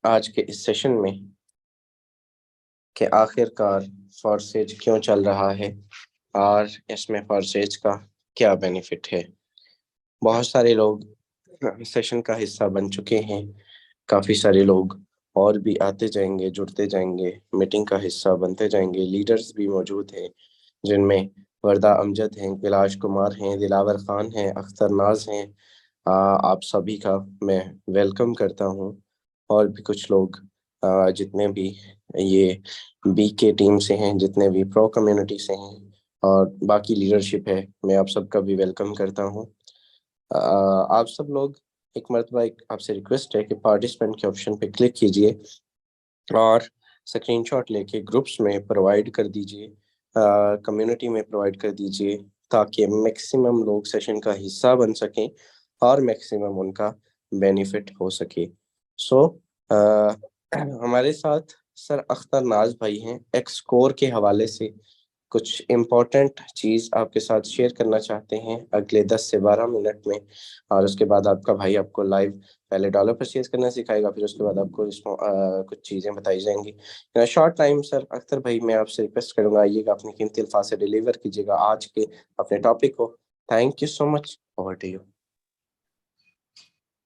आज के इस सेशन में कि आखिरकार फॉरसेज क्यों चल रहा है और इसमें फॉरसेज का क्या बेनिफिट है। बहुत सारे लोग सेशन का हिस्सा बन चुके हैं, काफ़ी सारे लोग और भी आते जाएंगे, जुड़ते जाएंगे, मीटिंग का हिस्सा बनते जाएंगे। लीडर्स भी मौजूद हैं जिनमें वरदा अमजद हैं, कैलाश कुमार हैं, दिलावर खान हैं, अख्तर नाज हैं। आप सभी का मैं वेलकम करता हूं। और भी कुछ लोग जितने भी ये बी के टीम से हैं, जितने भी प्रो कम्युनिटी से हैं और बाकी लीडरशिप है, मैं आप सबका भी वेलकम करता हूं। आप सब लोग एक मरतबा एक आपसे रिक्वेस्ट है कि पार्टिसिपेंट के ऑप्शन पे क्लिक कीजिए और स्क्रीनशॉट लेके ग्रुप्स में प्रोवाइड कर दीजिए, कम्युनिटी में प्रोवाइड कर दीजिए, ताकि मैक्सिमम लोग सेशन का हिस्सा बन सकें और मैक्सिमम उनका बेनिफिट हो सके। सो हमारे साथ सर अख्तर नाज भाई हैं, एक्स कोर के हवाले से कुछ इम्पोर्टेंट चीज़ आपके साथ शेयर करना चाहते हैं अगले 10 से 12 मिनट में। और उसके बाद आपका भाई आपको लाइव पहले डॉलर परचेज करना सिखाएगा, फिर उसके बाद आपको कुछ चीज़ें बताई जाएंगी। शॉर्ट टाइम सर अख्तर भाई, मैं आपसे रिक्वेस्ट करूंगा, आइएगा, अपने कीमती अल्फाज से डिलीवर कीजिएगा आज के अपने टॉपिक को। Thank you so much, over to you.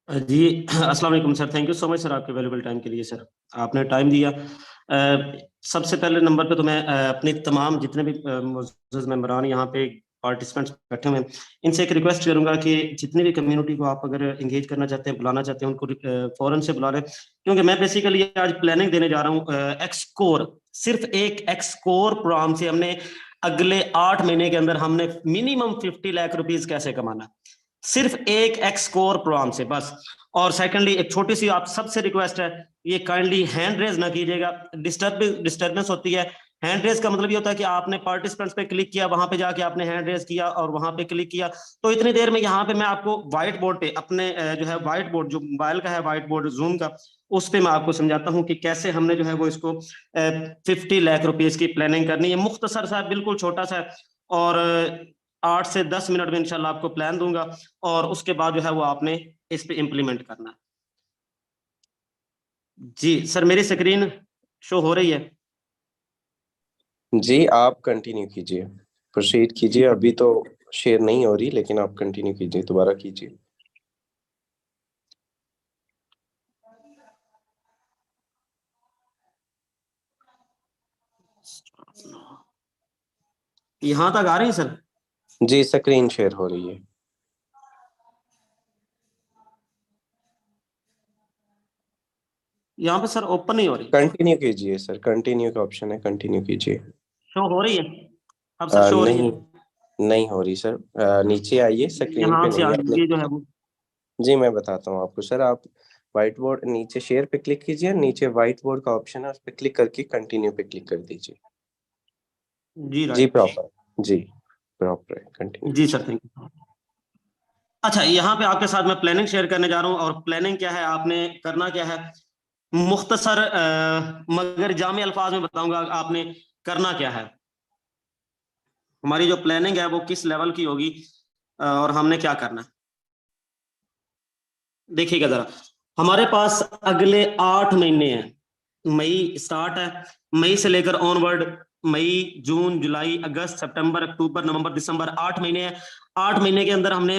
जी अस्सलाम वालेकुम sir, thank you so much sir आपके वैल्यूबल टाइम के लिए। सर आपने टाइम दिया। सबसे पहले नंबर पे तो मैं अपने तमाम जितने भी मुअज़्ज़ज़ मेंबरान यहाँ पे पार्टिसिपेंट्स बैठे हुए हैं, इनसे एक रिक्वेस्ट करूंगा कि जितनी भी कम्युनिटी को आप अगर एंगेज करना चाहते हैं, बुलाना चाहते हैं, उनको फौरन से बुला लें, क्योंकि मैं बेसिकली आज प्लानिंग देने जा रहा हूँ। एक्सकोर, सिर्फ एक एक्सकोर प्रोग्राम से हमने अगले 8 महीने के अंदर हमने मिनिमम 50 लाख रुपीज कैसे कमाना, सिर्फ एक एक्सकोर प्रोग्राम से बस। और सेकंडली एक छोटी सी आप सबसे रिक्वेस्ट है, ये काइंडली हैंड रेज ना कीजिएगा, डिस्टर्बेंस होती है। हैंड रेज का मतलब ये होता है कि आपने पार्टिसिपेंट्स पे क्लिक किया, वहां पे जाके आपने हैंड रेज किया और वहां पे क्लिक किया, तो इतनी देर में यहाँ पे मैं आपको व्हाइट बोर्ड पे अपने जो है व्हाइट बोर्ड, जो मोबाइल का है व्हाइट बोर्ड जूम का, उस पे मैं आपको समझाता हूँ कि कैसे हमने जो है वो इसको 50 लाख रुपीज की प्लानिंग करनी है। मुख्तसर सा, बिल्कुल छोटा सा, और 8 से 10 मिनट में इंशाल्लाह आपको प्लान दूंगा और उसके बाद जो है वो आपने इस पे इम्प्लीमेंट करना है। जी सर, मेरी स्क्रीन शो हो रही है? जी आप कंटिन्यू कीजिए, प्रोसीड कीजिए। ठीक है। अभी तो शेयर नहीं हो रही, लेकिन आप कंटिन्यू कीजिए, दोबारा कीजिए। यहां तक आ रही है सर? जी स्क्रीन शेयर हो रही है। यहाँ पे सर ओपन नहीं हो रही। कंटिन्यू कीजिए सर, कंटिन्यू का ऑप्शन है, कंटिन्यू कीजिए। शो हो रही है? अब सर शो हो रही है? नहीं, नहीं हो रही सर। नीचे आइए, स्क्रीन पे यहाँ से नहीं है आपने। आगे जो है वो, जी मैं बताता हूँ आपको सर, आप व्हाइट बोर्ड नीचे शेयर पे क्लिक कीजिए, नीचे व्हाइट बोर्ड का ऑप्शन है, उस पर क्लिक करके कंटिन्यू पे क्लिक कर दीजिए। जी जी राइट। प्रॉपर, जी प्रॉपर है, कंटिन्यू जी कीजिए। Sir, thank you. अच्छा, यहाँ पे आपके साथ मैं प्लानिंग शेयर करने जा रहा हूँ, और प्लानिंग क्या है, आपने करना क्या है, मुख्तसर मगर जामे अल्फाज में बताऊंगा आपने करना क्या है। हमारी जो प्लानिंग है वो किस लेवल की होगी और हमने क्या करना है, देखिएगा जरा। हमारे पास अगले 8 महीने हैं। मई स्टार्ट है, मई से लेकर ऑनवर्ड, मई, जून, जुलाई, अगस्त, सितंबर, अक्टूबर, नवंबर, दिसंबर, 8 महीने हैं। 8 महीने के अंदर हमने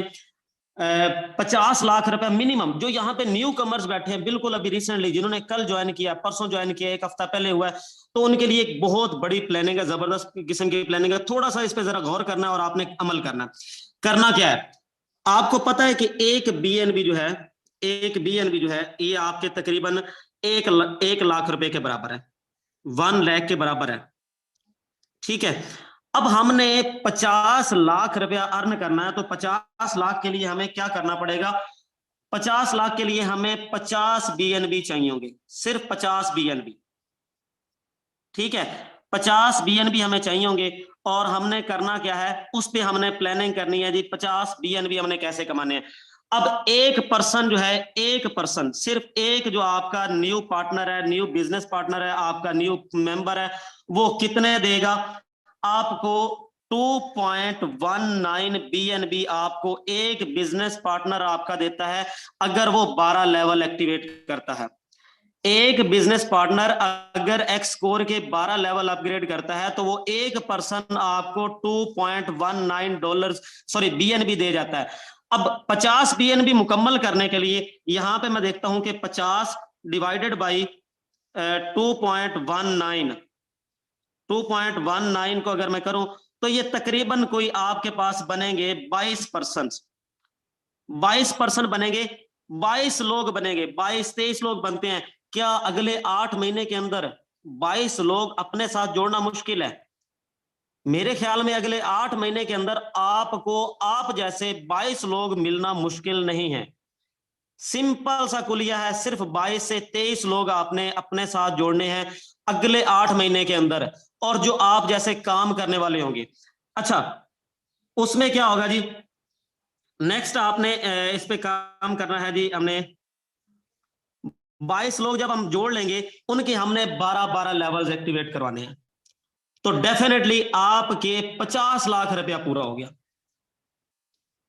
50 लाख रुपए मिनिमम, जो यहाँ पे न्यू कमर्स बैठे हैं बिल्कुल अभी रिसेंटली, जिन्होंने कल ज्वाइन किया, परसों ज्वाइन किया, एक हफ्ता पहले हुआ है, तो उनके लिए एक बहुत बड़ी प्लानिंग है, जबरदस्त किस्म की प्लानिंग है। थोड़ा सा इस पे जरा गौर करना है और आपने अमल करना है। करना क्या है, आपको पता है कि एक बीएनबी जो है, एक बीएनबी जो है, ये आपके तकरीबन 1 लाख रुपए के बराबर है, 1 लाख के बराबर है। ठीक है, अब हमने 50 लाख रुपया अर्न करना है, तो 50 लाख के लिए हमें क्या करना पड़ेगा, 50 लाख के लिए हमें 50 बीएनबी चाहिए होंगे, सिर्फ 50 बीएनबी। ठीक है, 50 बीएनबी हमें चाहिए होंगे, और हमने करना क्या है, उस पर हमने प्लानिंग करनी है जी, 50 बीएनबी हमने कैसे कमाने हैं। अब एक पर्सन जो है, एक पर्सन, सिर्फ एक जो आपका न्यू पार्टनर है, न्यू बिजनेस पार्टनर है, आपका न्यू मेंबर है, वो कितने देगा आपको, 2.19 बीएनबी आपको एक बिजनेस पार्टनर आपका देता है, अगर वो 12 लेवल एक्टिवेट करता है। एक बिजनेस पार्टनर अगर एक्स स्कोर के 12 लेवल अपग्रेड करता है तो वो एक पर्सन आपको $2.19 सॉरी बीएनबी दे जाता है। अब 50 बीएनबी मुकम्मल करने के लिए यहां पे मैं देखता हूं कि 50 डिवाइडेड बाई 2.19 को अगर मैं करूं तो ये तकरीबन कोई आपके पास बनेंगे 22% बनेंगे, 22 लोग बनेंगे, 22-23 लोग बनते हैं। क्या अगले 8 महीने के अंदर 22 लोग अपने साथ जोड़ना मुश्किल है? मेरे ख्याल में अगले 8 महीने के अंदर आपको आप जैसे 22 लोग मिलना मुश्किल नहीं है। सिंपल सा कुलिया है, सिर्फ 22 से 23 लोग आपने अपने साथ जोड़ने हैं अगले 8 महीने के अंदर, और जो आप जैसे काम करने वाले होंगे। अच्छा, उसमें क्या होगा जी, नेक्स्ट आपने इस पे काम करना है जी। हमने 22 लोग जब हम जोड़ लेंगे, उनके हमने 12-12 लेवल्स एक्टिवेट करवाने हैं, तो डेफिनेटली आपके 50 लाख रुपया पूरा हो गया।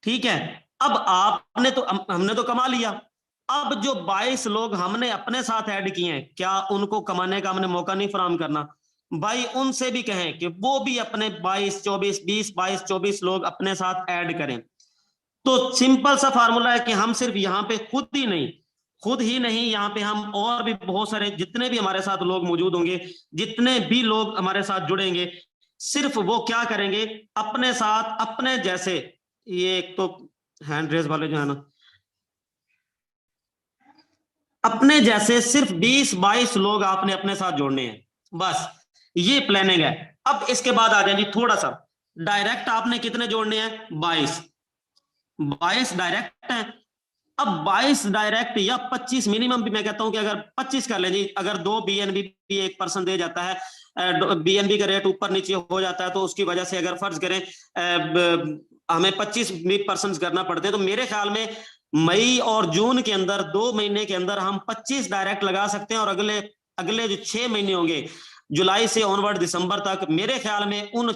ठीक है, अब आपने तो हमने तो कमा लिया। अब जो 22 लोग हमने अपने साथ ऐड किए हैं, क्या उनको कमाने का हमने मौका नहीं फराहम करना? भाई उनसे भी कहें कि वो भी अपने 22-24 लोग अपने साथ ऐड करें। तो सिंपल सा फार्मूला है कि हम सिर्फ यहाँ पे खुद ही नहीं यहाँ पे हम और भी बहुत सारे जितने भी हमारे साथ लोग मौजूद होंगे, जितने भी लोग हमारे साथ जुड़ेंगे, सिर्फ वो क्या करेंगे, अपने साथ अपने जैसे, ये एक तो हैंड रेज वाले जो है ना, अपने जैसे सिर्फ 20-22 लोग आपने अपने साथ जोड़ने हैं, बस ये प्लानिंग है। अब इसके बाद आ जाए जी थोड़ा सा डायरेक्ट आपने कितने जोड़ने हैं? 22 डायरेक्ट है। अब 22 डायरेक्ट या 25 मिनिमम भी मैं कहता हूं कि अगर 25 कर लें जी, अगर 2 बीएनबी भी एक पर्सन दे जाता है, बीएनबी का रेट ऊपर नीचे हो जाता है, तो उसकी वजह से अगर फर्ज करें हमें 25% करना पड़ते हैं, तो मेरे ख्याल में मई और जून के अंदर 2 महीने के अंदर हम 25 डायरेक्ट लगा सकते हैं, और अगले अगले जो 6 महीने होंगे, जुलाई से ऑनवर्ड दिसंबर तक, मेरे ख्याल में उन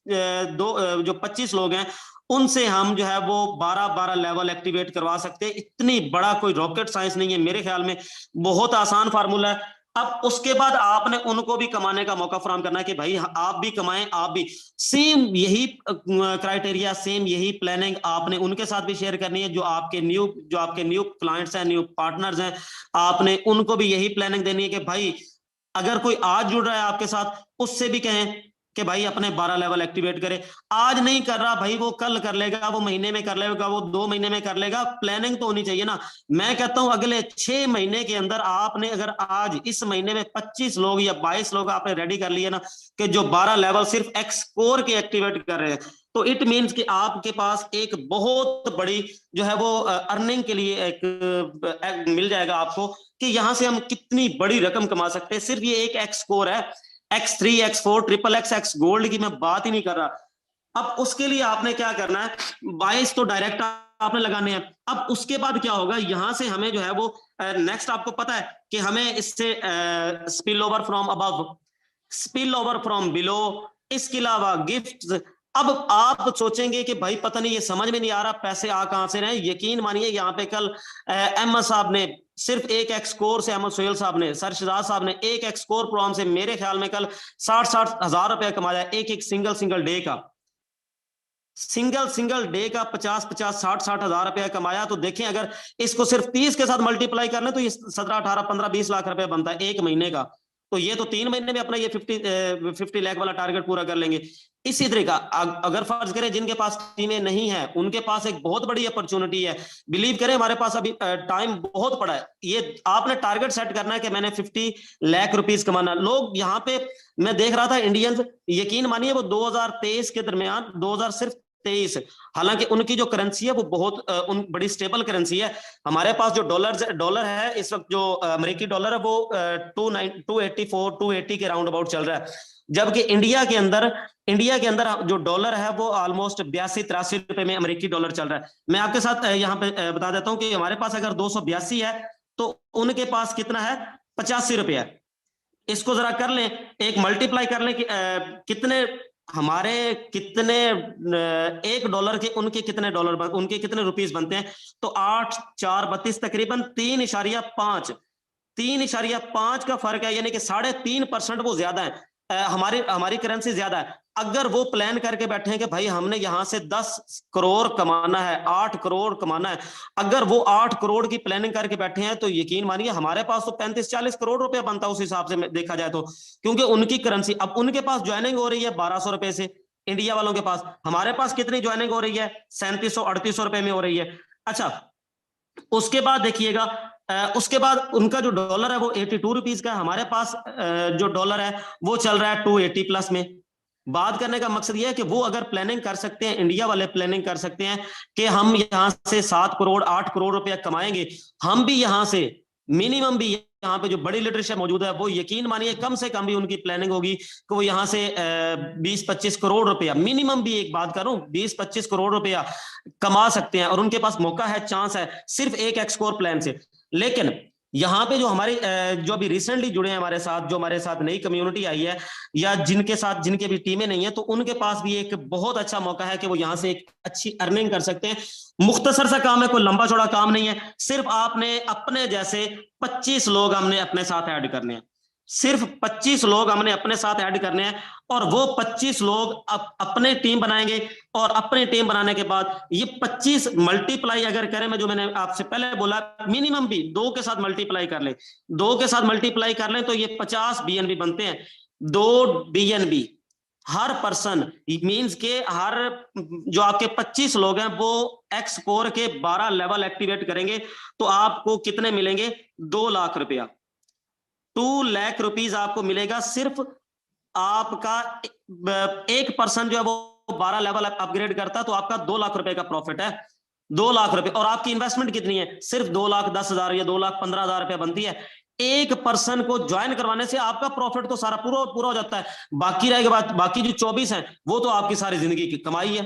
जो 25 लोग हैं उनसे हम जो है वो 12-12 लेवल एक्टिवेट करवा सकते हैं। इतनी बड़ा कोई रॉकेट साइंस नहीं है, मेरे ख्याल में बहुत आसान फार्मूला है। अब उसके बाद आपने उनको भी कमाने का मौका फराहम करना है कि भाई आप भी कमाएं, आप भी सेम यही क्राइटेरिया, सेम यही प्लानिंग आपने उनके साथ भी शेयर करनी है, जो आपके न्यू क्लाइंट्स हैं, न्यू पार्टनर्स हैं, आपने उनको भी यही प्लानिंग देनी है कि भाई अगर कोई आज जुड़ रहा है आपके साथ, उससे भी कहें कि भाई अपने 12 लेवल एक्टिवेट करे। आज नहीं कर रहा भाई, वो कल कर लेगा, वो महीने में कर लेगा, वो 2 महीने में कर लेगा, प्लानिंग तो होनी चाहिए ना। मैं कहता हूं अगले 6 महीने के अंदर आपने अगर आज इस महीने में 25 लोग या 22 लोग आपने रेडी कर लिए ना, कि जो 12 लेवल सिर्फ एक्स कोर के एक्टिवेट कर रहे हैं, तो इट मीन्स कि आपके पास एक बहुत बड़ी जो है वो अर्निंग के लिए एक मिल जाएगा आपको, कि यहां से हम कितनी बड़ी रकम कमा सकते हैं। सिर्फ ये एक एक्स कोर है, X3, X4, XXX, X gold की मैं बात ही नहीं कर रहा। अब उसके लिए आपने क्या करना है, 22 तो डायरेक्ट आपने लगाने हैं। अब उसके बाद क्या होगा, यहां से हमें जो है वो नेक्स्ट आपको पता है कि हमें इससे spill over from above, spill over from below, इसके अलावा गिफ्ट। अब आप सोचेंगे कि भाई पता नहीं, ये समझ में नहीं आ रहा पैसे आ कहां से रहे। यकीन मानिए यहाँ पे कल अहमद साहब ने सिर्फ एक एक्स कोर से, अहमद सोहेल साहब ने, सर शहजाद साहब ने एक एक्स कोर प्रोग्राम से मेरे ख्याल में कल 60-60 हजार रुपया कमाया, एक सिंगल डे का, सिंगल डे का 50-50 60-60 हजार रुपया कमाया। तो देखें अगर इसको सिर्फ 30 के साथ मल्टीप्लाई कर लें तो ये 17-18-15-20 लाख रुपया बनता है एक महीने का। तो ये तो 3 महीने में अपना ये 50 लाख वाला टारगेट पूरा कर लेंगे। इसी तरीका अगर फर्ज करें जिनके पास टीमें नहीं है, उनके पास एक बहुत बड़ी अपॉर्चुनिटी है। बिलीव करें हमारे पास अभी टाइम बहुत पड़ा है। ये आपने टारगेट सेट करना है कि मैंने 50 लाख रुपीस कमाना। लोग यहाँ पे मैं देख रहा था इंडियंस, यकीन मानिए वो 2023 के दरमियान 2023, हालांकि उनकी जो करेंसी है वो बहुत बड़ी स्टेबल करेंसी है। हमारे पास जो डॉलर है इस वक्त, जो अमेरिकी डॉलर है वो 284-280 के राउंड अबाउट चल रहा है, जबकि इंडिया के अंदर जो डॉलर है वो ऑलमोस्ट 82-83 रुपए में अमेरिकी डॉलर चल रहा है। मैं आपके साथ यहाँ पे बता देता हूँ कि हमारे पास अगर 282 है तो उनके पास कितना है, 85 रुपया। इसको जरा कर लें, एक मल्टीप्लाई कर लें कि कितने हमारे कितने $1 के उनके कितने रुपीस बनते हैं। तो 8-4-32 तकरीबन 3.5 3.5 का फर्क है, यानी कि 3.5% वो ज्यादा है, हमारी करेंसी ज्यादा है। अगर वो प्लान करके बैठे हैं कि भाई हमने यहां से 10 करोड़ कमाना है, 8 करोड़ कमाना है, अगर वो 8 करोड़ की प्लानिंग करके बैठे हैं तो यकीन मानिए हमारे पास तो 35-40 करोड़ रुपया बनता है उस हिसाब से देखा जाए तो, क्योंकि उनकी करेंसी, अब उनके पास ज्वाइनिंग हो रही है 1200 रुपए से इंडिया वालों के पास, हमारे पास कितनी ज्वाइनिंग हो रही है 3700-3800 रुपए में हो रही है। अच्छा, उसके बाद देखिएगा, उसके बाद उनका जो डॉलर है वो 82 रुपीज का है, हमारे पास जो डॉलर है वो चल रहा है 280 प्लस में। बात करने का मकसद ये है कि वो अगर प्लानिंग कर सकते हैं, इंडिया वाले प्लानिंग कर सकते हैं कि हम यहां से 7 करोड़ 8 करोड़ रुपया कमाएंगे, हम भी यहां से मिनिमम भी, यहाँ पे जो बड़ी लिटरेचर मौजूद है वो यकीन मानिए कम से कम भी उनकी प्लानिंग होगी कि वो यहाँ से 20-25 करोड़ रुपया मिनिमम भी, एक बात करूं, 20-25 करोड़ रुपया कमा सकते हैं, और उनके पास मौका है, चांस है सिर्फ एक एक्सकोर प्लान से। लेकिन यहाँ पे जो हमारे जो अभी रिसेंटली जुड़े हैं हमारे साथ, जो हमारे साथ नई कम्युनिटी आई है या जिनके साथ जिनके भी टीमें नहीं है, तो उनके पास भी एक बहुत अच्छा मौका है कि वो यहाँ से एक अच्छी अर्निंग कर सकते हैं। मुख्तसर सा काम है, कोई लंबा चौड़ा काम नहीं है, सिर्फ आपने अपने जैसे 25 लोग हमने अपने साथ ऐड करने हैं, सिर्फ 25 लोग हमने अपने साथ ऐड करने हैं, और वो 25 लोग अपने टीम बनाएंगे, और अपनी टीम बनाने के बाद ये 25 मल्टीप्लाई अगर करें, मैं जो मैंने आपसे पहले बोला मिनिमम भी 2 के साथ मल्टीप्लाई कर ले, 2 के साथ मल्टीप्लाई कर लें तो ये 50 बीएनबी बनते हैं। 2 बीएनबी हर पर्सन मींस के हर जो आपके 25 लोग हैं वो एक्स कोर के 12 लेवल एक्टिवेट करेंगे, तो आपको कितने मिलेंगे, 2 लाख रुपया, 2 लाख रुपीज आपको मिलेगा। सिर्फ आपका एक पर्सन जो है वो 12 लेवल अपग्रेड करता है तो आपका 2 लाख रुपए का प्रॉफिट है, 2 लाख रुपए। और आपकी इन्वेस्टमेंट कितनी है, सिर्फ 2,10,000 या 2,15,000 रुपए बनती है। एक पर्सन को ज्वाइन करवाने से आपका प्रॉफिट तो सारा पूरा हो जाता है, बाकी रहेगा बात, बाकी जो 24 है वो तो आपकी सारी जिंदगी की कमाई है।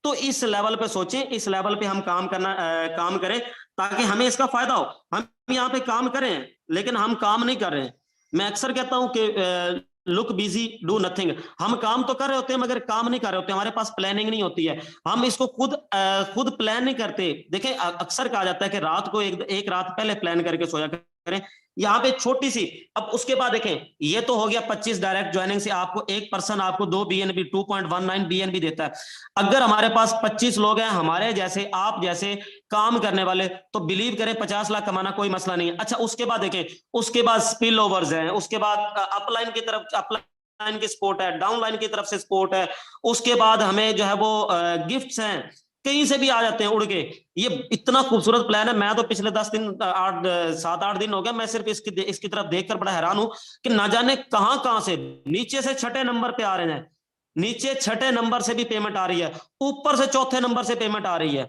तो इस लेवल पे सोचें, इस लेवल पे हम काम करें ताकि हमें इसका फायदा हो। हम यहाँ पे काम करें लेकिन हम काम नहीं कर रहे हैं। मैं अक्सर कहता हूं कि लुक बिजी डू नथिंग, हम काम तो कर रहे होते हैं मगर काम नहीं कर रहे होते, हमारे पास प्लानिंग नहीं होती है, हम इसको खुद प्लान नहीं करते। देखें, अक्सर कहा जाता है कि रात को एक रात पहले प्लान करके सोया करें, यहाँ पे छोटी सी। अब उसके बाद देखें, ये तो हो गया 25 डायरेक्ट ज्वाइनिंग से आपको एक पर्सन आपको 2 बीएनबी 2.19 बीएनबी देता है। अगर हमारे पास 25 लोग हैं हमारे जैसे, आप जैसे काम करने वाले, तो बिलीव करें 50 लाख कमाना कोई मसला नहीं है। अच्छा, उसके बाद देखें, उसके बाद स्पिल ओवर्स हैं, उसके बाद अपलाइन की तरफ अपलाइन की सपोर्ट है, डाउनलाइन की तरफ से सपोर्ट है, उसके बाद हमें जो है वो गिफ्ट्स हैं, कहीं से भी आ जाते हैं उड़ के। ये इतना खूबसूरत प्लान है, मैं तो पिछले 10 दिन 7-8 दिन हो गया, मैं सिर्फ इसकी तरफ देखकर बड़ा हैरान हूं कि ना जाने कहां से नीचे से 6ठे नंबर पे आ रहे हैं, नीचे 6ठे नंबर से भी पेमेंट आ रही है, ऊपर से 4थे नंबर से पेमेंट आ रही है।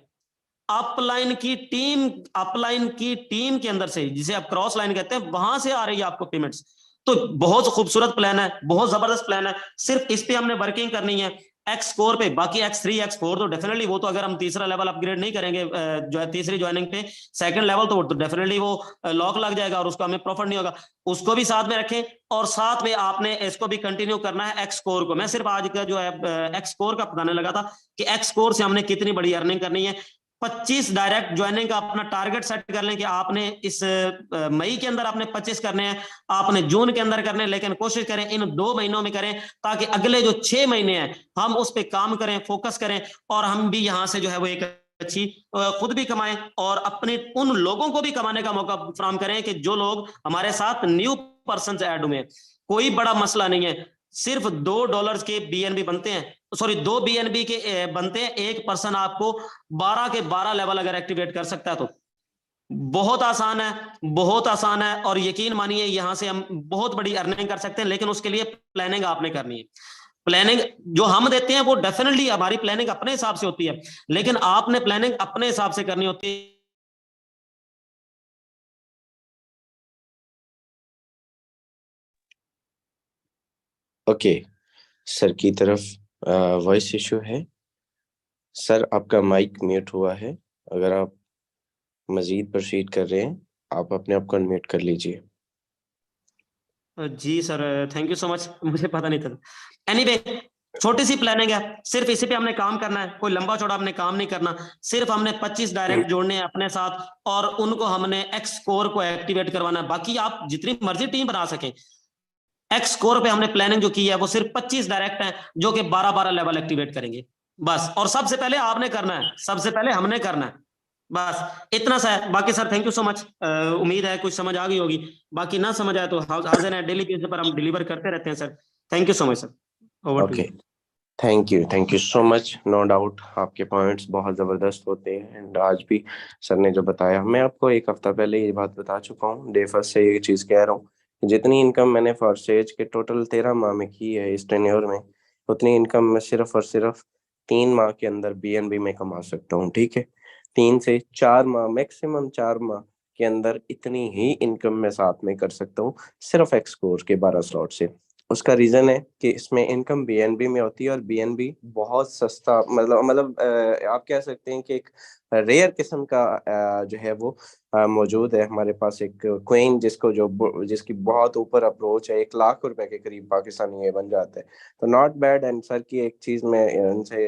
अपलाइन की टीम के अंदर से, जिसे आप क्रॉस लाइन कहते हैं, वहां से आ रही है आपको पेमेंट्स। तो बहुत खूबसूरत प्लान है, बहुत जबरदस्त प्लान है, सिर्फ इस पे हमने वर्किंग करनी है एक्स कोर पे। बाकी X3 X4 तो डेफिनेटली वो तो अगर हम तीसरा लेवल अपग्रेड नहीं करेंगे जो है तीसरी ज्वाइनिंग पे, सेकंड लेवल तो डेफिनेटली वो लॉक लग जाएगा और उसको हमें प्रॉफिट नहीं होगा, उसको भी साथ में रखें। और साथ में आपने इसको भी कंटिन्यू करना है एक्स कोर को। मैं सिर्फ आज का जो है एक्स कोर का बताने लगा था कि एक्स कोर से हमने कितनी बड़ी अर्निंग करनी है। 25 डायरेक्ट ज्वाइनिंग का अपना टारगेट सेट कर लें कि आपने इस मई के अंदर आपने 25 करने हैं, आपने जून के अंदर करने हैं, लेकिन कोशिश करें इन 2 महीनों में करें ताकि अगले जो 6 महीने हैं हम उस पर काम करें, फोकस करें, और हम भी यहां से जो है वो एक अच्छी खुद भी कमाएं और अपने उन लोगों को भी कमाने का मौका फराहम करें कि जो लोग हमारे साथ न्यू पर्सन ऐड हुए। कोई बड़ा मसला नहीं है, सिर्फ $2 के बीएनबी बनते हैं, सॉरी 2 बीएनबी के बनते हैं, एक पर्सन आपको 12 के 12 लेवल अगर एक्टिवेट कर सकता है तो बहुत आसान है, बहुत आसान है। और यकीन मानिए यहां से हम बहुत बड़ी अर्निंग कर सकते हैं, लेकिन उसके लिए प्लानिंग आपने करनी है। प्लानिंग जो हम देते हैं वो डेफिनेटली हमारी प्लानिंग अपने हिसाब से होती है, लेकिन आपने प्लानिंग अपने हिसाब से करनी होती है। ओके, सर की तरफ वॉइस इशू है। सर आपका माइक म्यूट हुआ है, अगर आप मजीद प्रोसीड कर रहे हैं आप अपने आप को अनम्यूट कर लीजिए। जी sir, thank you so much, मुझे पता नहीं था। एनीवे, छोटी सी प्लानिंग है, सिर्फ इसी पे हमने काम करना है, कोई लंबा चौड़ा हमने काम नहीं करना। सिर्फ हमने 25 डायरेक्ट जोड़ने हैं अपने साथ और उनको हमने एक्स स्कोर को एक्टिवेट करवाना है। बाकी आप जितनी मर्जी टीम बना सकें, एक्स स्कोर पे हमने प्लानिंग जो की है वो सिर्फ 25 डायरेक्ट हैं जो कि 12-12 लेवल एक्टिवेट करेंगे बस। और सबसे पहले आपने करना है, सबसे पहले हमने करना है, बस इतना सा है। बाकी sir thank you so much, उम्मीद है कुछ समझ आ गई होगी। बाकी ना समझ आए तो हाजिर है, डेली बेसिस पर हम डिलीवर करते रहते हैं sir. Thank you so much sir, over to okay, you. Thank you so much. No doubt आपके पॉइंट्स बहुत ज़बरदस्त होते हैं, एंड आज भी सर ने जो बताया, मैं आपको एक हफ्ता पहले ये बात बता चुका हूँ, डे फर्स्ट से ये चीज़ कह रहा हूँ कि जितनी इनकम मैंने फॉरसेज के टोटल 13 माह में की है इस टेन्योर में, उतनी इनकम मैं सिर्फ और सिर्फ 3 माह के अंदर बीएनबी में कमा सकता हूँ। ठीक है, 3 से 4 माह, मैक्सिमम 4 माह के अंदर इतनी ही इनकम मैं साथ में कर सकता हूँ, सिर्फ एक्स कोर्स के 12 स्लॉट से। उसका रीजन है कि इसमें इनकम बीएनबी में होती है, और बीएनबी बहुत सस्ता, आप कह सकते हैं कि एक रेयर किस्म का जो है वो मौजूद है हमारे पास। एक क्वीन जिसकी बहुत ऊपर अप्रोच है, 1 लाख रुपए के करीब पाकिस्तानी ये बन जाता है। तो नॉट बैड। एंड सर की एक चीज मैं उनसे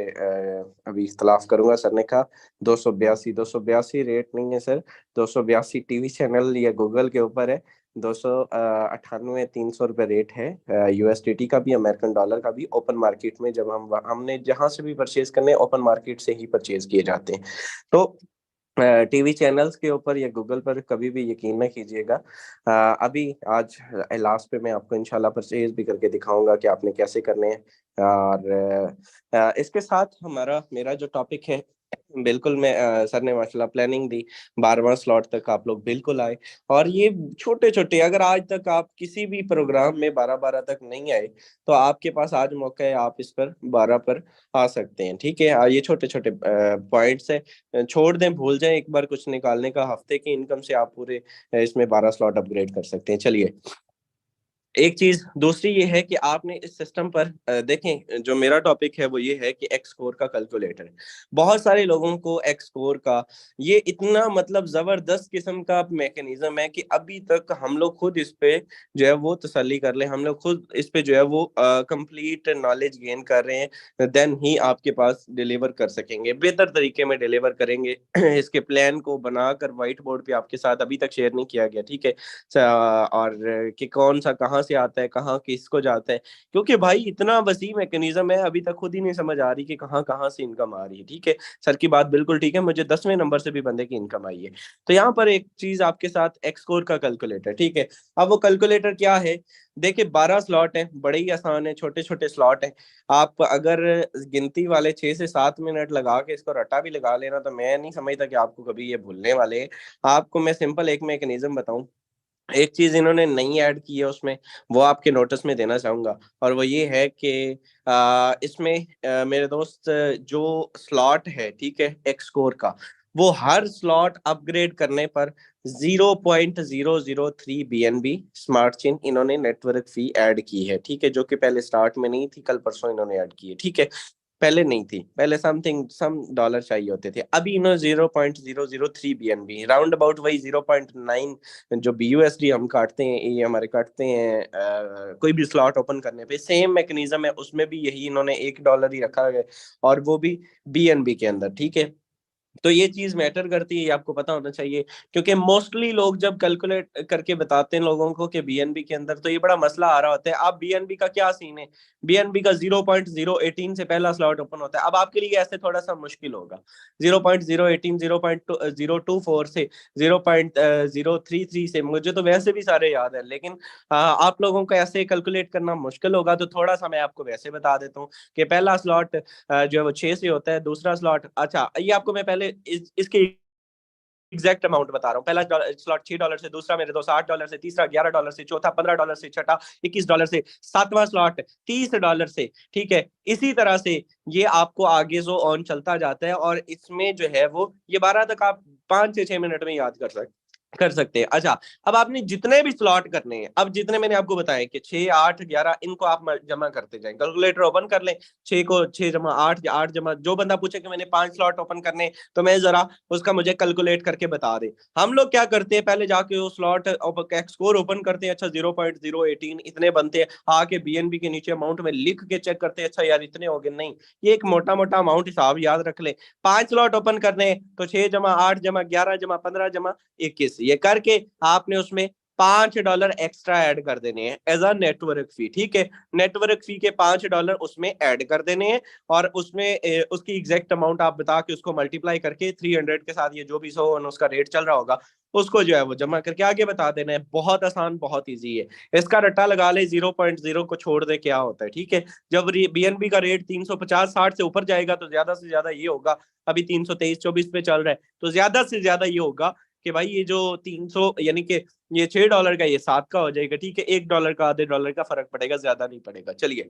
अभी इख्तलाफ करूंगा। सर ने कहा 282 रेट नहीं है सर, 282 टीवी चैनल या गूगल के ऊपर है। 298-300 रुपये रेट है यूएसडीटी का भी, अमेरिकन डॉलर का भी। ओपन मार्केट में जब हमने जहां से भी परचेज करने, ओपन मार्केट से ही परचेज किए जाते हैं। तो टीवी चैनल्स के ऊपर या गूगल पर कभी भी यकीन ना कीजिएगा। अभी आज लास्ट पे मैं आपको इंशाल्लाह परचेज भी करके दिखाऊंगा कि आपने कैसे करने हैं। और इसके साथ मेरा जो टॉपिक है, बिल्कुल मैं सर ने माशाल्लाह प्लानिंग दी, 12वां स्लॉट तक आप लोग बिल्कुल आए। और ये छोटे छोटे, अगर आज तक आप किसी भी प्रोग्राम में 12-12 तक नहीं आए, तो आपके पास आज मौका है, आप इस पर 12 पर आ सकते हैं। ठीक है, ये छोटे छोटे पॉइंट्स है, छोड़ दें, भूल जाएं एक बार कुछ निकालने का। हफ्ते की इनकम से आप पूरे इसमें 12 स्लॉट अपग्रेड कर सकते हैं। चलिए, एक चीज दूसरी ये है कि आपने इस सिस्टम पर देखें, जो मेरा टॉपिक है वो ये है कि एक्स स्कोर का कैलकुलेटर। बहुत सारे लोगों को एक्स स्कोर का ये इतना मतलब जबरदस्त किस्म का मैकेनिज्म है कि अभी तक हम लोग खुद इस पे जो है वो तसल्ली कर ले, हम लोग खुद इस पे जो है वो कंप्लीट नॉलेज गेन कर रहे हैं, देन ही आपके पास डिलीवर कर सकेंगे, बेहतर तरीके में डिलीवर करेंगे। इसके प्लान को बनाकर व्हाइट बोर्ड पे आपके साथ अभी तक शेयर नहीं किया गया। ठीक है, और कि कौन सा कहाँ से आता है, कहाँ किसको जाता है, क्योंकि भाई इतना वसी मैकेनिज्म है, अभी तक खुद ही नहीं समझ आ रही कि कहाँ कहाँ से इनकम आ रही है। ठीक है, सर की बात बिल्कुल ठीक है, मुझे 10वें नंबर से भी बंदे की इनकम आई है। तो यहाँ पर एक चीज आपके साथ एक्स स्कोर का कैलकुलेटर। ठीक है, अब वो कैलकुलेटर क्या है? देखिए, 12 स्लॉट है, बड़े ही आसान है, छोटे छोटे स्लॉट है। आप अगर गिनती वाले 6 से 7 मिनट लगा के इसको रट्टा भी लगा लेना, तो मैं नहीं समझता कि आपको कभी ये भूलने वाले हैं। आपको मैं सिंपल एक मैकेनिज्म बताऊं, एक चीज इन्होंने नई ऐड की है उसमें, वो आपके नोटिस में देना चाहूंगा। और वो ये है कि इसमें मेरे दोस्त, जो स्लॉट है, ठीक है, एक्स स्कोर का, वो हर स्लॉट अपग्रेड करने पर 0.003 बीएनबी स्मार्ट चेन इन्होंने नेटवर्क फी ऐड की है। ठीक है, जो कि पहले स्टार्ट में नहीं थी, कल परसों इन्होंने ऐड की है। ठीक है, पहले नहीं थी, पहले सम डॉलर चाहिए होते थे, अभी इन्होंने 0.003 बीएनबी, राउंड अबाउट वही 0.9 जो बीयूएसडी हम काटते हैं, ये हमारे काटते हैं कोई भी स्लॉट ओपन करने पे, सेम मैकेनिज्म है उसमें भी, यही इन्होंने $1 ही रखा है, और वो भी बीएनबी के अंदर। ठीक है, तो ये चीज मैटर करती है, ये आपको पता होना चाहिए, क्योंकि मोस्टली लोग जब कैलकुलेट करके बताते हैं लोगों को कि बीएनबी के अंदर, तो ये बड़ा मसला आ रहा होता है। अब बीएनबी का क्या सीन है? बीएनबी का 0.018 से पहला स्लॉट ओपन होता है। अब आपके लिए ऐसे थोड़ा सा मुश्किल होगा, 0.018, 0.024 से 0.033 से, मुझे तो वैसे भी सारे याद है, लेकिन आप लोगों को ऐसे कैलकुलेट करना मुश्किल होगा। तो थोड़ा सा मैं आपको वैसे बता देता हूँ कि पहला स्लॉट जो है वो 6 से होता है, दूसरा स्लॉट, अच्छा ये आपको मैं पहले इसके एग्जैक्ट अमाउंट बता रहा हूँ। पहला स्लॉट $6 से, दूसरा मेरे दोस्त $8 से, तीसरा $11 से, चौथा $15 से, छठा $21 से, सातवां स्लॉट $30 से। ठीक है, इसी तरह से ये आपको आगे जो ऑन चलता जाता है, और इसमें जो है वो ये 12 तक आप 5 से 6 मिनट में याद कर सकते कर सकते हैं। अच्छा, अब आपने जितने भी स्लॉट करने हैं, अब जितने मैंने आपको बताए कि 6, 8, 11, इनको आप जमा करते जाएं। कैलकुलेटर ओपन कर लें, 6 को 6 जमा 8 या 8 जमा, जो बंदा पूछे कि मैंने 5 स्लॉट ओपन करने, तो मैं जरा उसका मुझे कैलकुलेट करके बता दे। हम लोग क्या करते हैं, पहले जाके वो स्लॉट स्कोर ओपन करते हैं, अच्छा 0.018 इतने बनते हैं, आके बीएनबी के नीचे अमाउंट में लिख के चेक करते हैं, अच्छा यार इतने हो गए। नहीं, ये एक मोटा मोटा अमाउंट हिसाब याद रख ले। 5 स्लॉट ओपन करने, तो 6 जमा 8 जमा 11 जमा 15 जमा 21, ये करके आपने उसमें $5 एक्स्ट्रा ऐड कर देने हैं एज अ नेटवर्क फी। ठीक है, नेटवर्क फी के $5 उसमें ऐड कर देने हैं, और उसमें उसकी एग्जैक्ट अमाउंट आप बता के उसको मल्टीप्लाई करके 300 के साथ, ये जो भी 100 उसका रेट चल रहा होगा, उसको जो है वो जमा करके आगे बता देना है। बहुत आसान, बहुत इजी है। इसका रट्टा लगा ले, 0.0 को छोड़ दे क्या होता है। ठीक है, जब बीएनबी का रेट 350-60 से ऊपर जाएगा तो ज्यादा से ज्यादा ये होगा, अभी 323-24 पे चल रहा है, तो ज्यादा से ज्यादा ये होगा कि भाई ये जो 300 यानी कि ये $6 का, ये 7 का हो जाएगा। ठीक है, $1 का, आधे डॉलर का फर्क पड़ेगा, ज्यादा नहीं पड़ेगा। चलिए,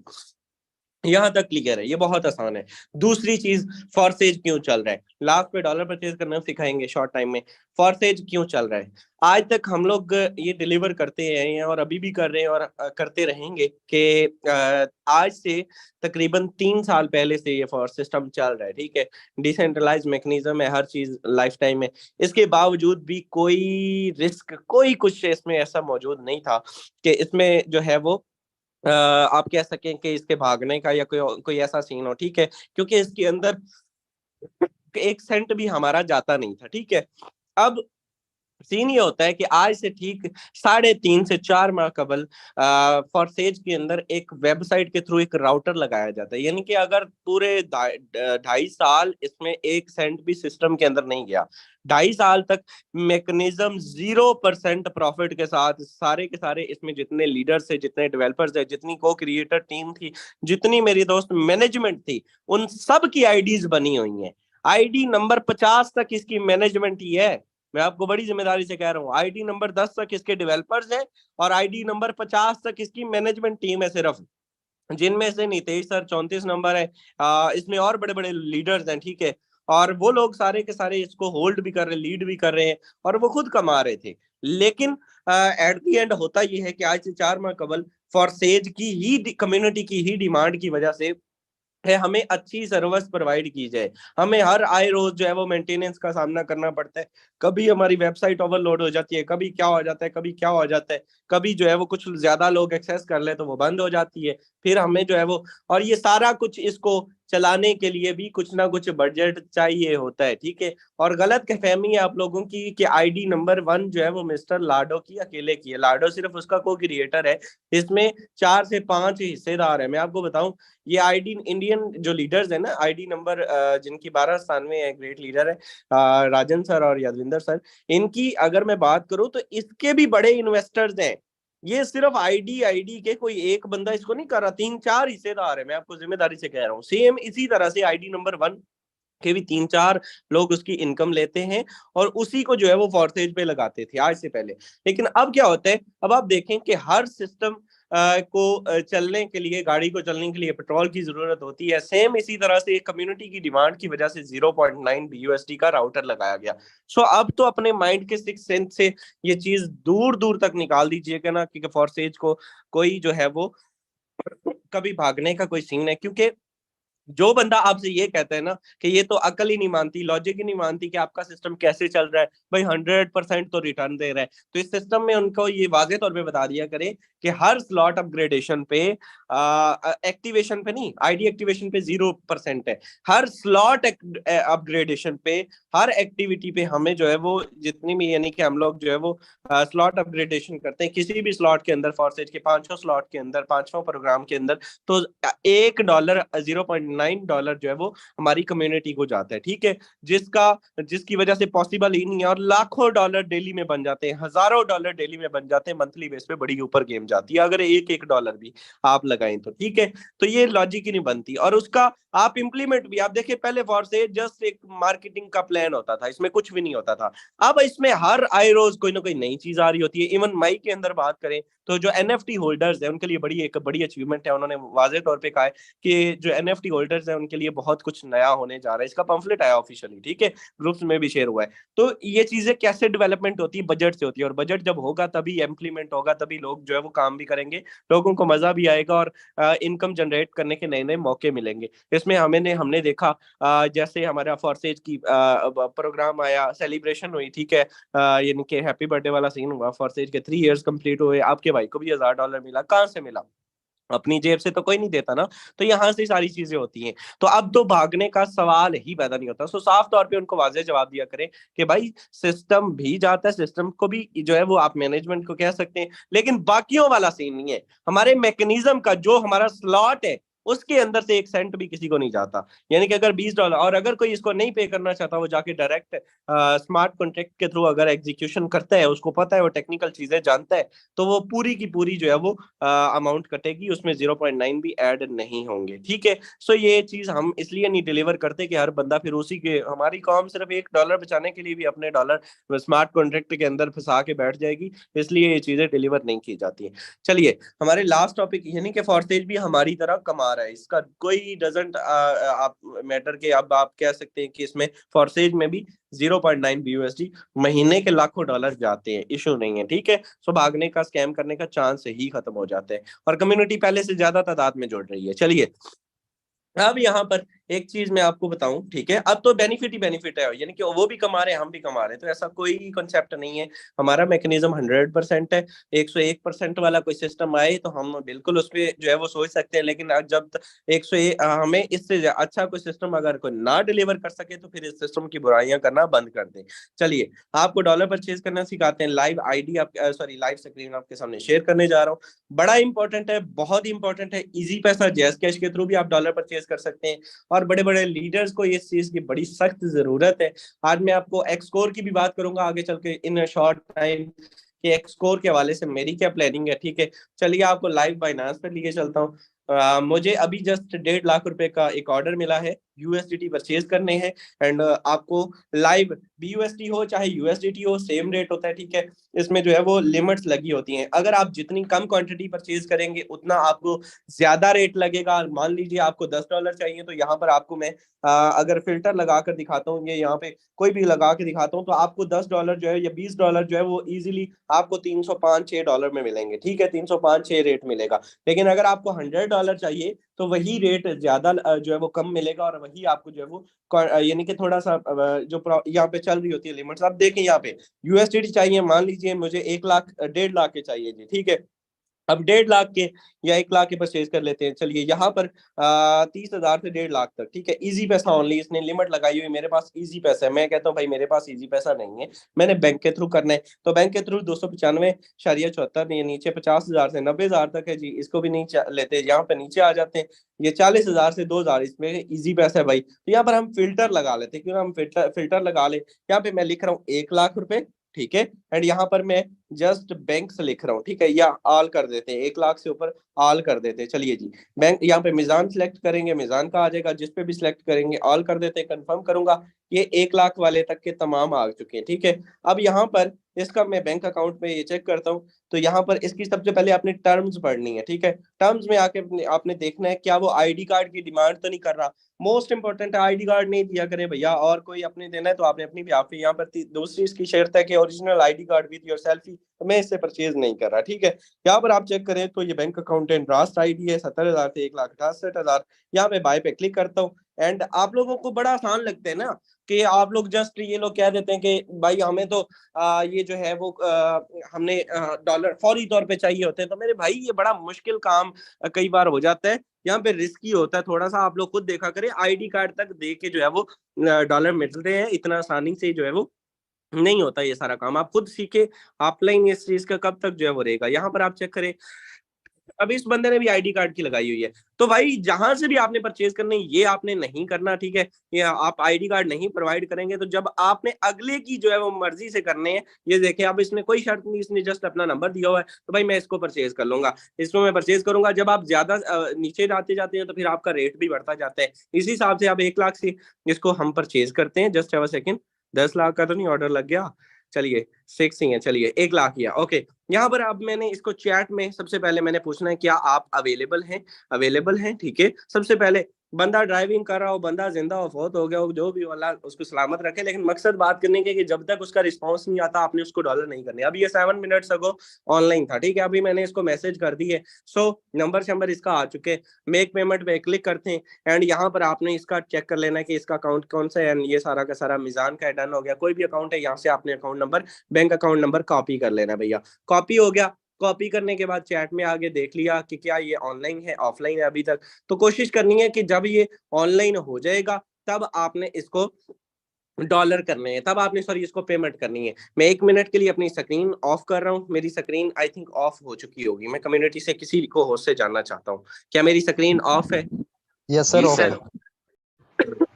यहां तक क्लियर है, ये बहुत आसान है। दूसरी चीज, फॉरसेज क्यों चल रहा है, लास्ट पे डॉलर परचेज करना सिखाएंगे शॉर्ट टाइम में। फॉरसेज क्यों चल रहा है, आज तक हम लोग ये डिलीवर करते हैं और अभी भी कर रहे हैं और करते रहेंगे कि आज से तकरीबन 3 साल पहले से ये फॉर सिस्टम चल रहा है। ठीक है, डिसेंट्रलाइज मैकेनिज्म है, हर चीज लाइफ टाइम में, इसके बावजूद भी कोई रिस्क, कोई कुछ इसमें ऐसा मौजूद नहीं था कि इसमें जो है वो आप कह सकें कि इसके भागने का या कोई कोई ऐसा सीन हो। ठीक है, क्योंकि इसके अंदर 1 सेंट भी हमारा जाता नहीं था। ठीक है, अब सीन ये होता है कि आज से ठीक 3.5 से 4 माह कबल फॉरसेज के अंदर एक वेबसाइट के थ्रू एक राउटर लगाया जाता है, यानी कि अगर पूरे 2.5 साल इसमें 1 सेंट भी सिस्टम के अंदर नहीं गया, 2.5 साल तक मैकेनिज्म 0% प्रॉफिट के साथ, सारे के सारे इसमें जितने लीडर्स है, जितने डेवलपर्स है, जितनी को क्रिएटर टीम थी, जितनी मेरी दोस्त मैनेजमेंट थी, उन सब की आईडीज बनी हुई हैं। आईडी नंबर 50 तक इसकी मैनेजमेंट ही है। मैं आपको बड़ी जिम्मेदारी से कह रहा हूँ, आईडी नंबर 10 तक इसके डेवलपर्स हैं, और आईडी नंबर 50 तक इसकी मैनेजमेंट टीम है सिर्फ, जिनमें से नीतीश सर 34 नंबर है। इसमें और बड़े बड़े लीडर्स हैं। ठीक है, और वो लोग सारे के सारे इसको होल्ड भी कर रहे, लीड भी कर रहे हैं, और वो खुद कमा रहे थे। लेकिन एट द एंड होता ये है कि आज से 4 माह कबल फॉरसेज की ही कम्युनिटी की ही डिमांड की वजह से है, हमें अच्छी सर्विस प्रोवाइड की जाए। हमें हर आए रोज जो है वो मेंटेनेंस का सामना करना पड़ता है, कभी हमारी वेबसाइट ओवरलोड हो जाती है, कभी क्या हो जाता है, कभी क्या हो जाता है, कभी जो है वो कुछ ज्यादा लोग एक्सेस कर ले तो वो बंद हो जाती है, फिर हमें जो है वो, और ये सारा कुछ इसको चलाने के लिए भी कुछ ना कुछ बजट चाहिए होता है। ठीक है, और गलत फहमी है आप लोगों की कि आईडी नंबर 1 जो है वो मिस्टर लाडो की अकेले की है। लाडो सिर्फ उसका को क्रिएटर है, इसमें 4 से 5 हिस्सेदार है। मैं आपको बताऊं, ये आईडी इंडियन जो लीडर्स है ना, आईडी नंबर जिनकी 12 स्थान में है, ग्रेट लीडर है राजन सर और यादविंदर सर, इनकी अगर मैं बात करूं तो इसके भी बड़े इन्वेस्टर्स हैं। ये सिर्फ आईडी आईडी के कोई एक बंदा इसको नहीं कर रहा, 3-4 हिस्सेदार है। मैं आपको जिम्मेदारी से कह रहा हूँ, सेम इसी तरह से आईडी नंबर 1 के भी 3-4 लोग उसकी इनकम लेते हैं, और उसी को जो है वो फॉरसेज पे लगाते थे आज से पहले। लेकिन अब क्या होता है, अब आप देखें कि हर सिस्टम को चलने के लिए, गाड़ी को चलने के लिए पेट्रोल की जरूरत होती है। सेम इसी तरह से कम्युनिटी की डिमांड की वजह से 0.9 BUSD का राउटर लगाया गया। सो अब तो अपने माइंड के 6 सेंस से ये चीज दूर दूर तक निकाल दीजिएगा ना, कि फॉरसेज को कोई जो है वो कभी भागने का कोई सीन है। क्योंकि जो बंदा आपसे ये कहता है ना कि ये तो अकल ही नहीं मानती, लॉजिक ही नहीं मानती कि आपका सिस्टम कैसे चल रहा है, भाई 100% तो रिटर्न दे रहा है, तो इस सिस्टम में उनको ये वाजे तौर पे बता दिया करें कि हर स्लॉट अपग्रेडेशन पे, एक्टिवेशन पे नहीं, आईडी एक्टिवेशन पे 0% है, हर स्लॉट अपग्रेडेशन पे, हर एक्टिविटी पे हमें जो है वो जितनी भी, यानी कि हम लोग जो है वो स्लॉट अपग्रेडेशन करते हैं किसी भी स्लॉट के अंदर, फॉरसेज के 5 स्लॉट के अंदर, 5 प्रोग्राम के अंदर, तो $1 $0.9 जो है वो हमारी कम्युनिटी को जाता है। ठीक है, जिसकी वजह से पॉसिबल ही नहीं है, और लाखों डॉलर डेली में बन जाते हैं, हजारों डॉलर डेली में बन जाते हैं, मंथली बेस पे बड़ी ऊपर गेम जाती है अगर एक डॉलर भी आप लगाएं तो। ठीक है, तो ये लॉजिक ही नहीं बनती, और उसका आप इंप्लीमेंट भी, आप देखिए पहले फॉरसेज जस्ट एक मार्केटिंग का प्लान होता था, इसमें कुछ भी नहीं होता था। अब इसमें हर आए रोज कोई ना कोई नई चीज आ रही होती है। इवन माई के अंदर बात करें तो जो NFT होल्डर्स है उनके लिए एक बड़ी अचीवमेंट है, उन्होंने वाजे तौर पे कहा है कि जो NFT होल्डर्स हैं उनके लिए बहुत कुछ नया होने जा रहा है। इसका पंफलेट आया ऑफिशियली, ठीक है, ग्रुप्स में भी शेयर हुआ है। तो ये चीजें कैसे डेवलपमेंट होती है, बजट से होती है, और बजट जब होगा तभी इम्प्लीमेंट होगा, तभी लोग जो है वो काम भी करेंगे, लोगों को मजा भी आएगा और इनकम जनरेट करने के नए नए मौके मिलेंगे। इसमें हमने देखा जैसे हमारा फॉरसेज की प्रोग्राम आया, सेलिब्रेशन हुई, ठीक है, यानी कि हैप्पी बर्थडे वाला सीन हुआ, फॉरसेज के 3 इयर्स कंप्लीट हुए, आपके भाई को भी $1000 मिला। कहाँ से मिला? अपनी जेब से तो कोई नहीं देता ना। तो यहाँ से सारी चीजें होती हैं। तो अब तो भागने का सवाल ही पैदा नहीं होता। सो साफ तौर पे उनको वाज़ेह जवाब दिया करें कि भाई सिस्टम भी जाता है, सिस्टम को भी जो है वो आप मैनेजमेंट को कह सकते हैं, लेकिन बाकियों वाला सीन नहीं है। हमारे मैकेनिज्म का जो हमारा स्लॉट है उसके अंदर से 1 सेंट भी किसी को नहीं जाता। यानी कि अगर $20, और अगर कोई इसको नहीं पे करना चाहता, वो जाके डायरेक्ट स्मार्ट कॉन्ट्रैक्ट के थ्रू अगर एग्जीक्यूशन करता है, उसको पता है, वो टेक्निकल चीजें जानता है, तो वो पूरी की पूरी जो है वो अमाउंट कटेगी, उसमें 0.9 भी ऐड नहीं होंगे, ठीक है। सो ये चीज हम इसलिए नहीं डिलीवर करते कि हर बंदा फिर उसी के, हमारी कॉम सिर्फ $1 बचाने के लिए भी अपने डॉलर स्मार्ट कॉन्ट्रैक्ट के अंदर फंसा के बैठ जाएगी, इसलिए ये चीजें डिलीवर नहीं की जाती है। चलिए हमारे लास्ट टॉपिक, यानी कि फॉरसेज भी हमारी तरह कमा रहा है, इसका कोई डजेंट आप मैटर के, अब आप कह सकते हैं कि इसमें फॉरसेज में भी 0.9 BUSD महीने के लाखों डॉलर जाते हैं, इशू नहीं है, ठीक है। सो भागने का, स्कैम करने का चांस ही खत्म हो जाते हैं, और कम्युनिटी पहले से ज्यादा तादाद में जुड़ रही है। चलिए अब यहाँ पर एक चीज मैं आपको बताऊं, ठीक है, अब तो बेनिफिट ही बेनिफिट है, यानी कि वो भी कमा रहे हैं, हम भी कमा रहे हैं, तो ऐसा कोई कंसेप्ट नहीं है। हमारा मैकेनिज्म 100% है। 101% वाला कोई सिस्टम आए तो हम बिल्कुल उस पर जो है वो सोच सकते हैं, लेकिन जब 101 हमें इससे अच्छा कोई सिस्टम अगर कोई ना डिलीवर कर सके तो फिर इस सिस्टम की बुराइयां करना बंद कर दें। चलिए आपको डॉलर परचेज करना सिखाते हैं। लाइव आईडी आप सॉरी लाइव स्क्रीन आपके सामने शेयर करने जा रहा हूँ। बड़ा इंपॉर्टेंट है, बहुत ही इंपॉर्टेंट है। इजी पैसा जैस कैश के थ्रू भी आप डॉलर परचेज कर सकते हैं, और बड़े बड़े लीडर्स को इस चीज की बड़ी सख्त जरूरत है। आज मैं आपको एक्सकोर की भी बात करूंगा आगे चल के इन शॉर्ट टाइम, कि एक्सकोर के हवाले से मेरी क्या प्लानिंग है, ठीक है। चलिए आपको लाइव बाइनांस पे लिए चलता हूँ। मुझे अभी जस्ट 1.5 लाख रुपए का एक ऑर्डर मिला है, यूएसडीटी परचेज करने हैं, एंड आपको लाइव बीयूएसडी हो चाहे यूएसडीटी हो, सेम रेट होता है, ठीक है। इसमें जो है वो लिमिट्स लगी होती हैं, अगर आप जितनी कम क्वांटिटी परचेज करेंगे उतना आपको ज्यादा रेट लगेगा। मान लीजिए आपको $10 चाहिए, तो यहाँ पर आपको मैं अगर फिल्टर लगा कर दिखाता हूँ, ये यहाँ पे कोई भी लगा के दिखाता हूँ, तो आपको $10 जो है या $20 जो है वो इजीली आपको $305-6 में मिलेंगे, ठीक है, 305-6 रेट मिलेगा। लेकिन अगर आपको $100 चाहिए तो वही रेट ज्यादा जो है वो कम मिलेगा, और वही आपको जो है वो यानी कि थोड़ा सा जो यहाँ पे चल रही होती है लिमिट्स, आप देखें यहाँ पे यूएसडीटी चाहिए, मान लीजिए मुझे 1 लाख 1.5 लाख के चाहिए जी, ठीक है। अब 1.5 लाख के या 1 लाख के परचेज कर लेते हैं। चलिए यहाँ पर 30,000 से 1.5 लाख तक, ठीक है, इजी पैसा ओनली, इसने लिमिट लगाई हुई, मेरे पास इजी पैसा है। मैं कहता हूँ भाई मेरे पास इजी पैसा नहीं है, मैंने बैंक के थ्रू करना है, तो बैंक के थ्रू 295.74 ये नीचे 50,000 से 90,000 तक है जी, इसको भी नहीं लेते, यहाँ पे नीचे आ जाते हैं। ये 40,000 से 2,000 इसमें इजी पैसा है भाई। तो यहाँ पर हम फिल्टर लगा लेते हैं, क्यों हम फिल्टर लगा ले। यहाँ पे मैं लिख रहा हूँ 1 लाख रुपए, ठीक है, एंड यहाँ पर मैं जस्ट बैंक से लिख रहा हूँ, ठीक है, या ऑल कर देते हैं, 1 लाख से ऊपर ऑल कर देते हैं। चलिए जी बैंक, यहाँ पे मिजान सिलेक्ट करेंगे, मिजान का आ जाएगा, जिस पे भी सिलेक्ट करेंगे ऑल कर देते हैं, कंफर्म करूंगा। ये 1 लाख वाले तक के तमाम आ चुके हैं, ठीक है। अब यहाँ पर इसका मैं बैंक अकाउंट में ये चेक करता हूँ, तो यहाँ पर इसकी सबसे पहले आपने टर्म्स पढ़नी है, ठीक है। टर्म्स में आके आपने देखना है क्या वो आईडी कार्ड की डिमांड तो नहीं कर रहा। मोस्ट इंपॉर्टेंट है, आईडी कार्ड नहीं दिया करे भैया, और कोई अपने देना है तो आपने अपनी भी, आप यहाँ पर दूसरी इसकी शर्त है कि original ID card with your selfie, तो मैं इससे परचेज नहीं कर रहा, ठीक है। यहाँ पर आप चेक करें तो ये बैंक अकाउंट रास्ट आईडी है 70,000 से 1,68,000। यहाँ पे बाय पे क्लिक करता हूँ, एंड आप लोगों को बड़ा आसान लगता है ना कि आप लोग जस्ट ये लोग कह देते हैं कि भाई हमें तो ये जो है वो हमने डॉलर फौरी तौर पे चाहिए होते हैं। तो मेरे भाई ये बड़ा मुश्किल काम कई बार हो जाता है, यहाँ पे रिस्की होता है थोड़ा सा। आप लोग खुद देखा करें, आईडी कार्ड तक दे के जो है वो डॉलर मिलते हैं, इतना आसानी से जो है वो नहीं होता ये सारा काम। आप खुद सीखे, ऑफलाइन इस चीज का कब तक जो है वो रहेगा। यहाँ पर आप चेक करें, अब इस बंदे ने भी आईडी कार्ड की लगाई हुई है, तो भाई जहां से भी आपने परचेज करनी ये आपने नहीं करना, ठीक है। ये आप आईडी कार्ड नहीं प्रोवाइड करेंगे तो जब आपने अगले की जो है वो मर्जी से करने हैं, ये देखें अब इसने कोई शर्त नहीं, इसने जस्ट अपना नंबर दिया हुआ है, तो भाई मैं इसको परचेज कर लूंगा, इसको मैं परचेज करूंगा। जब आप ज्यादा नीचे जाते जाते हैं तो फिर आपका रेट भी बढ़ता जाता है। इसी हिसाब से आप 1 लाख से इसको हम परचेज करते हैं। Just have a second, 10 lakh का तो नहीं ऑर्डर लग गया, चलिए 6 ही है, चलिए 1 लाख ही है, ओके। यहाँ पर अब मैंने इसको चैट में सबसे पहले मैंने पूछना है क्या आप अवेलेबल हैं, अवेलेबल हैं, ठीक है। सबसे पहले बंदा ड्राइविंग कर रहा हो, बंदा जिंदा हो, फौत हो गया हो, जो भी, अल्लाह उसको सलामत रखे, लेकिन मकसद बात करने के कि जब तक उसका रिस्पांस नहीं आता आपने उसको डॉलर नहीं करने। अब ये 7 मिनट्स अगो ऑनलाइन था, ठीक है, अभी मैंने इसको मैसेज कर दी है, सो नंबर इसका आ चुके, मेक पेमेंट पे क्लिक करते हैं एंड यहाँ पर आपने इसका चेक कर लेना है कि इसका अकाउंट कौन सा है, एंड ये सारा का सारा मिजान का डन हो गया। कोई भी अकाउंट है, यहाँ से आपने account number, bank account number copy कर लेना भैया। कॉपी हो गया, कॉपी करने के बाद चैट में आगे देख लिया कि क्या ये ऑनलाइन है ऑफलाइन है अभी तक, तो कोशिश करनी है कि जब ये ऑनलाइन हो जाएगा तब आपने इसको डॉलर करने हैं, तब आपने सॉरी इसको पेमेंट करनी है। मैं 1 मिनट के लिए अपनी स्क्रीन ऑफ कर रहा हूँ, मेरी स्क्रीन आई थिंक ऑफ हो चुकी होगी, मैं कम्युनिटी से किसी को होस्ट से जानना चाहता हूँ, क्या मेरी स्क्रीन ऑफ है? यस सर, ऑफ है।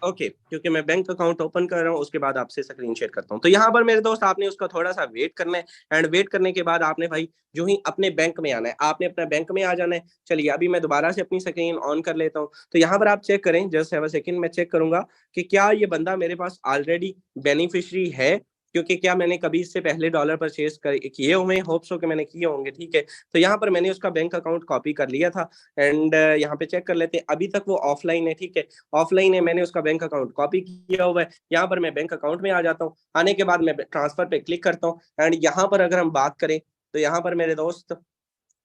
ओके, क्योंकि मैं बैंक अकाउंट ओपन कर रहा हूँ, उसके बाद आपसे स्क्रीन शेयर करता हूँ। तो यहाँ पर मेरे दोस्त आपने उसका थोड़ा सा वेट करना है, एंड वेट करने के बाद आपने भाई जो ही अपने बैंक में आना है, आपने अपना बैंक में आ जाना है। चलिए अभी मैं दोबारा से अपनी स्क्रीन ऑन कर लेता हूँ। तो यहाँ पर आप चेक करें, जस्ट हैव अ सेकंड, मैं चेक करूंगा कि क्या ये बंदा मेरे पास ऑलरेडी बेनिफिशियरी है, क्योंकि क्या मैंने कभी इससे पहले डॉलर परचेज किए हुए, होप्स हो कि मैंने किए होंगे, ठीक है। तो यहाँ पर मैंने उसका बैंक अकाउंट कॉपी कर लिया था, एंड यहाँ पे चेक कर लेते हैं, अभी तक वो ऑफलाइन है, ठीक है, ऑफलाइन है, मैंने उसका बैंक अकाउंट कॉपी किया हुआ है। यहाँ पर मैं बैंक अकाउंट में आ जाता हूँ, आने के बाद मैं ट्रांसफर पे क्लिक करता हूँ, एंड यहाँ पर अगर हम बात करें तो यहाँ पर मेरे दोस्त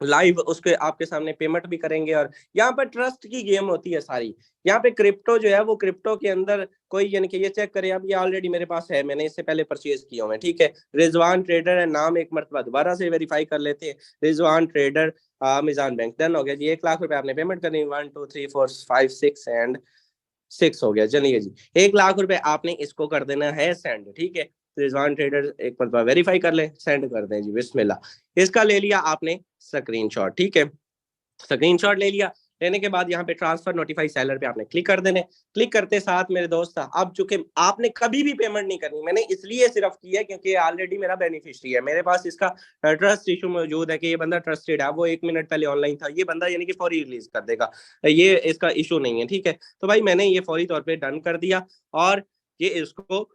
लाइव उसके आपके सामने पेमेंट भी करेंगे, और यहाँ पर ट्रस्ट की गेम होती है सारी। यहाँ पे क्रिप्टो जो है वो क्रिप्टो के अंदर कोई, यानी कि ये चेक करें, अब ये ऑलरेडी मेरे पास है, मैंने इससे पहले परचेज किया हुआ है, ठीक है, रिजवान ट्रेडर है नाम, एक मरतबा दोबारा से वेरीफाई कर लेते हैं, रिजवान ट्रेडर मिजान बैंक, डन हो गया जी। 1 लाख रुपए आपने पेमेंट करनी, 1 2 3 4 5 6 एंड 6 हो गया। चलिए जी, 1 लाख रुपए आपने इसको कर देना है सेंड, ठीक है। रिजवान ट्रेडर एक मरतबा वेरीफाई कर ले, सेंड कर दें जी, बिस्मिल्लाह। इसका ले लिया आपने स्क्रीनशॉट, ठीक है, स्क्रीनशॉट ले लिया। लेने के बाद यहाँ पे ट्रांसफर नोटिफाई सेलर पे आपने क्लिक कर देने। क्लिक करते साथ मेरे दोस्त, अब चूंकि आपने कभी भी पेमेंट नहीं करनी, मैंने इसलिए सिर्फ किया है क्योंकि ऑलरेडी मेरा बेनिफिशियरी है, मेरे पास इसका ट्रस्ट इशू मौजूद है कि ये बंदा ट्रस्टेड है। वो 1 मिनट पहले ऑनलाइन था, ये बंदा यानी कि फौरी रिलीज कर देगा, ये इसका इशू नहीं है, ठीक है। तो भाई मैंने ये फौरी तौर पर डन कर दिया, और ये इसको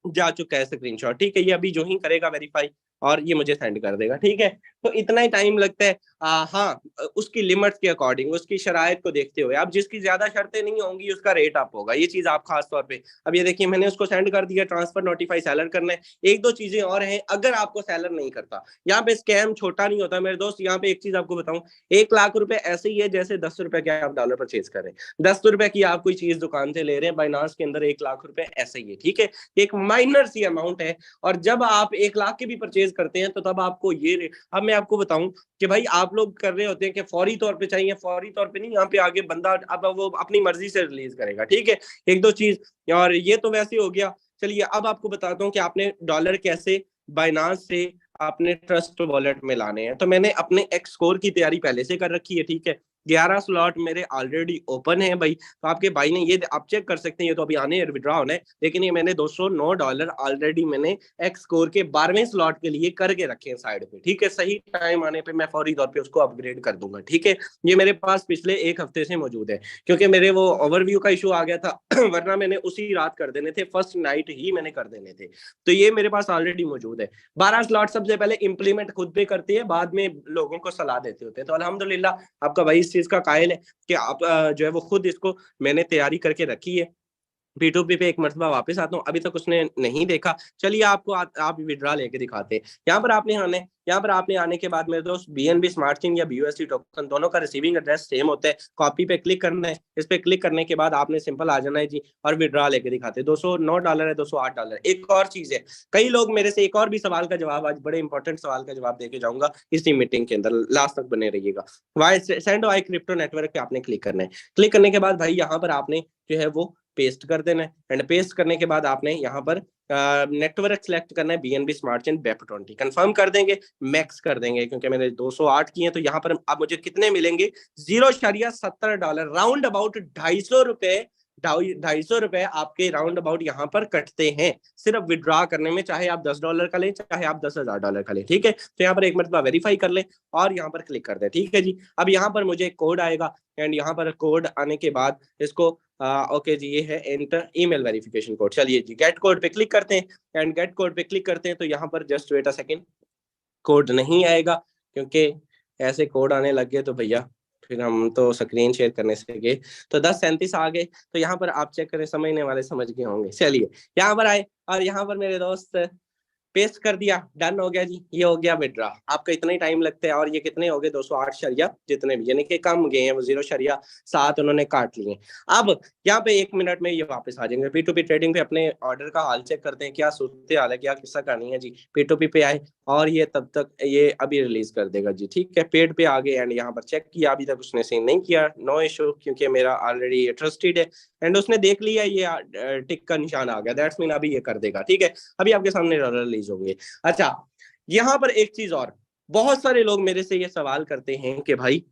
जा चुका है स्क्रीनशॉट, ठीक है। ये अभी जो ही करेगा वेरीफाई और ये मुझे सेंड कर देगा, ठीक है। तो इतना ही टाइम लगता है। हाँ, उसकी लिमिट्स के अकॉर्डिंग, उसकी शराइत को देखते हुए, अब जिसकी ज्यादा शर्तें नहीं होंगी उसका रेट अप होगा, ये चीज आप खास तौर पे। अब ये देखिए मैंने उसको सेंड कर दिया, ट्रांसफर नोटिफाई सेलर करना है। एक दो चीजें और हैं, अगर आपको सेलर नहीं करता, यहाँ पे स्कैम छोटा नहीं होता मेरे दोस्त। यहाँ पे एक चीज आपको बताऊं, 1 लाख रुपए ऐसे ही है जैसे 10 रुपए के आप डॉलर परचेज कर रहे हैं, 10 रुपए की आप कोई चीज दुकान से ले रहे हैं, बाइनांस के अंदर 1 लाख रुपए ऐसे ही है, ठीक है। एक माइनर सी अमाउंट है, और जब आप 1 लाख की भी परचेज करते हैं तो तब आपको ये, अब मैं आपको बताऊं कि भाई आप लोग कर रहे होते हैं कि फौरी तौर पे चाहिए, फौरी तौर पे नहीं, यहाँ पे आगे बंदा अब वो अपनी मर्जी से रिलीज करेगा, ठीक है। एक दो चीज, और ये तो वैसे हो गया। चलिए अब आपको बताता हूँ कि आपने डॉलर कैसे बाइनांस से आपने ट्रस्ट वॉलेट में लाने हैं। तो मैंने अपने एक्स स्कोर की तैयारी पहले से कर रखी है, ठीक है। 11 स्लॉट मेरे ऑलरेडी ओपन है भाई, तो आपके भाई ने ये आप चेक कर सकते हैं, ये तो अभी आने विड्रॉ होना है, लेकिन ये मैंने $209 ऑलरेडी मैंने एक्स स्कोर के 12वें स्लॉट के लिए करके रखे हैं साइड पे, ठीक है। सही टाइम आने पे मैं फौरी तौर पे उसको अपग्रेड कर दूंगा, ठीक है। ये मेरे पास पिछले 1 हफ्ते से मौजूद है, क्योंकि मेरे वो ओवरव्यू का इशू आ गया था वरना मैंने उसी रात कर देने थे, फर्स्ट नाइट ही मैंने कर देने थे। तो ये मेरे पास ऑलरेडी मौजूद है। 12 स्लॉट सबसे पहले इंप्लीमेंट खुद पे करती है, बाद में लोगों को सलाह देते होते हैं। तो अल्हम्दुलिल्लाह आपका भाई इस चीज का कायल है कि आप जो है वो खुद इसको मैंने तैयारी करके रखी है। P2P पे एक मरतबा वापस आता हूँ, अभी तक उसने नहीं देखा। चलिए आपको आप विड्रा लेके दिखाते हैं। यहाँ पर आपने आने के बाद मेरे दोस्त BNB स्मार्ट चेन या BUSD टोकन दोनों का रिसीविंग एड्रेस सेम होता है। कॉपी पे क्लिक करना है, इस पे क्लिक करने के बाद आपने सिंपल आ जाना है जी, और विड्रा लेके दिखाते हैं। $209 है, $208। एक और चीज है, कई लोग मेरे से एक और भी सवाल का जवाब, आज बड़े इंपॉर्टेंट सवाल का जवाब देके जाऊंगा इसी मीटिंग के अंदर, लास्ट तक बने रहिएगा। वाई सेंड वाई क्रिप्टो नेटवर्क पे आपने क्लिक करना है। क्लिक करने के बाद भाई यहाँ पर आपने जो है वो पेस्ट कर देना है, एंड पेस्ट करने के बाद आपने यहाँ पर नेटवर्क सेलेक्ट करना है, BNB smart chain BEP20 confirm कर देंगे, मैक्स कर देंगे, क्योंकि मैंने 208 किए हैं। तो यहाँ पर अब मुझे कितने मिलेंगे, $0.70, राउंड अबाउट ₹250, ₹250 आपके राउंड अबाउट यहाँ पर कटते हैं सिर्फ विड्रॉ करने में, चाहे आप $10 का लें, चाहे आप $10,000 का लें, ठीक है। तो यहाँ पर एक मरतबा वेरीफाई कर लें और यहाँ पर क्लिक कर दें, ठीक है जी। अब यहाँ पर मुझे कोड आएगा, एंड यहाँ पर कोड आने के बाद इसको ओके जी, ये है एंटर ईमेल वेरिफिकेशन कोड। चलिए जी, गेट कोड पे क्लिक करते हैं, एंड गेट कोड पे क्लिक करते हैं तो यहाँ पर just wait a second, code नहीं आएगा, क्योंकि ऐसे कोड आने लग गए तो भैया फिर हम तो स्क्रीन शेयर करने से गए तो 10:37 आ गए। तो यहाँ पर आप चेक करें, समझने वाले समझ गए होंगे। चलिए यहाँ पर आए और यहाँ पर मेरे दोस्त पेस्ट कर दिया, डन हो गया जी, ये हो गया विड्रा। आपका इतना ही टाइम लगता है। और ये कितने हो गए, 208 शरिया जितने भी, यानी कि कम गए हैं वो 0.7 उन्होंने काट लिए। अब यहाँ पे 1 मिनट में ये वापस आ जाएंगे। P2P ट्रेडिंग पे अपने ऑर्डर का हाल चेक करते हैं, क्या सूरत हाल है, क्या किस्सा करनी है जी। P2P पे आए और ये तब तक ये अभी रिलीज कर देगा जी, ठीक है। पेड पे आ गए एंड यहाँ पर चेक किया, अभी तक उसने सीन नहीं किया, नो इशू, क्योंकि मेरा ऑलरेडी ट्रस्टेड है एंड उसने देख लिया, ये टिक का निशान आ गया, दैट्स मीन अभी ये कर देगा, ठीक है। अभी आपके सामने डॉलर रिलीज होंगे। अच्छा, यहाँ पर एक चीज और, बहुत सारे लोग मेरे से ये सवाल करते हैं कि भाई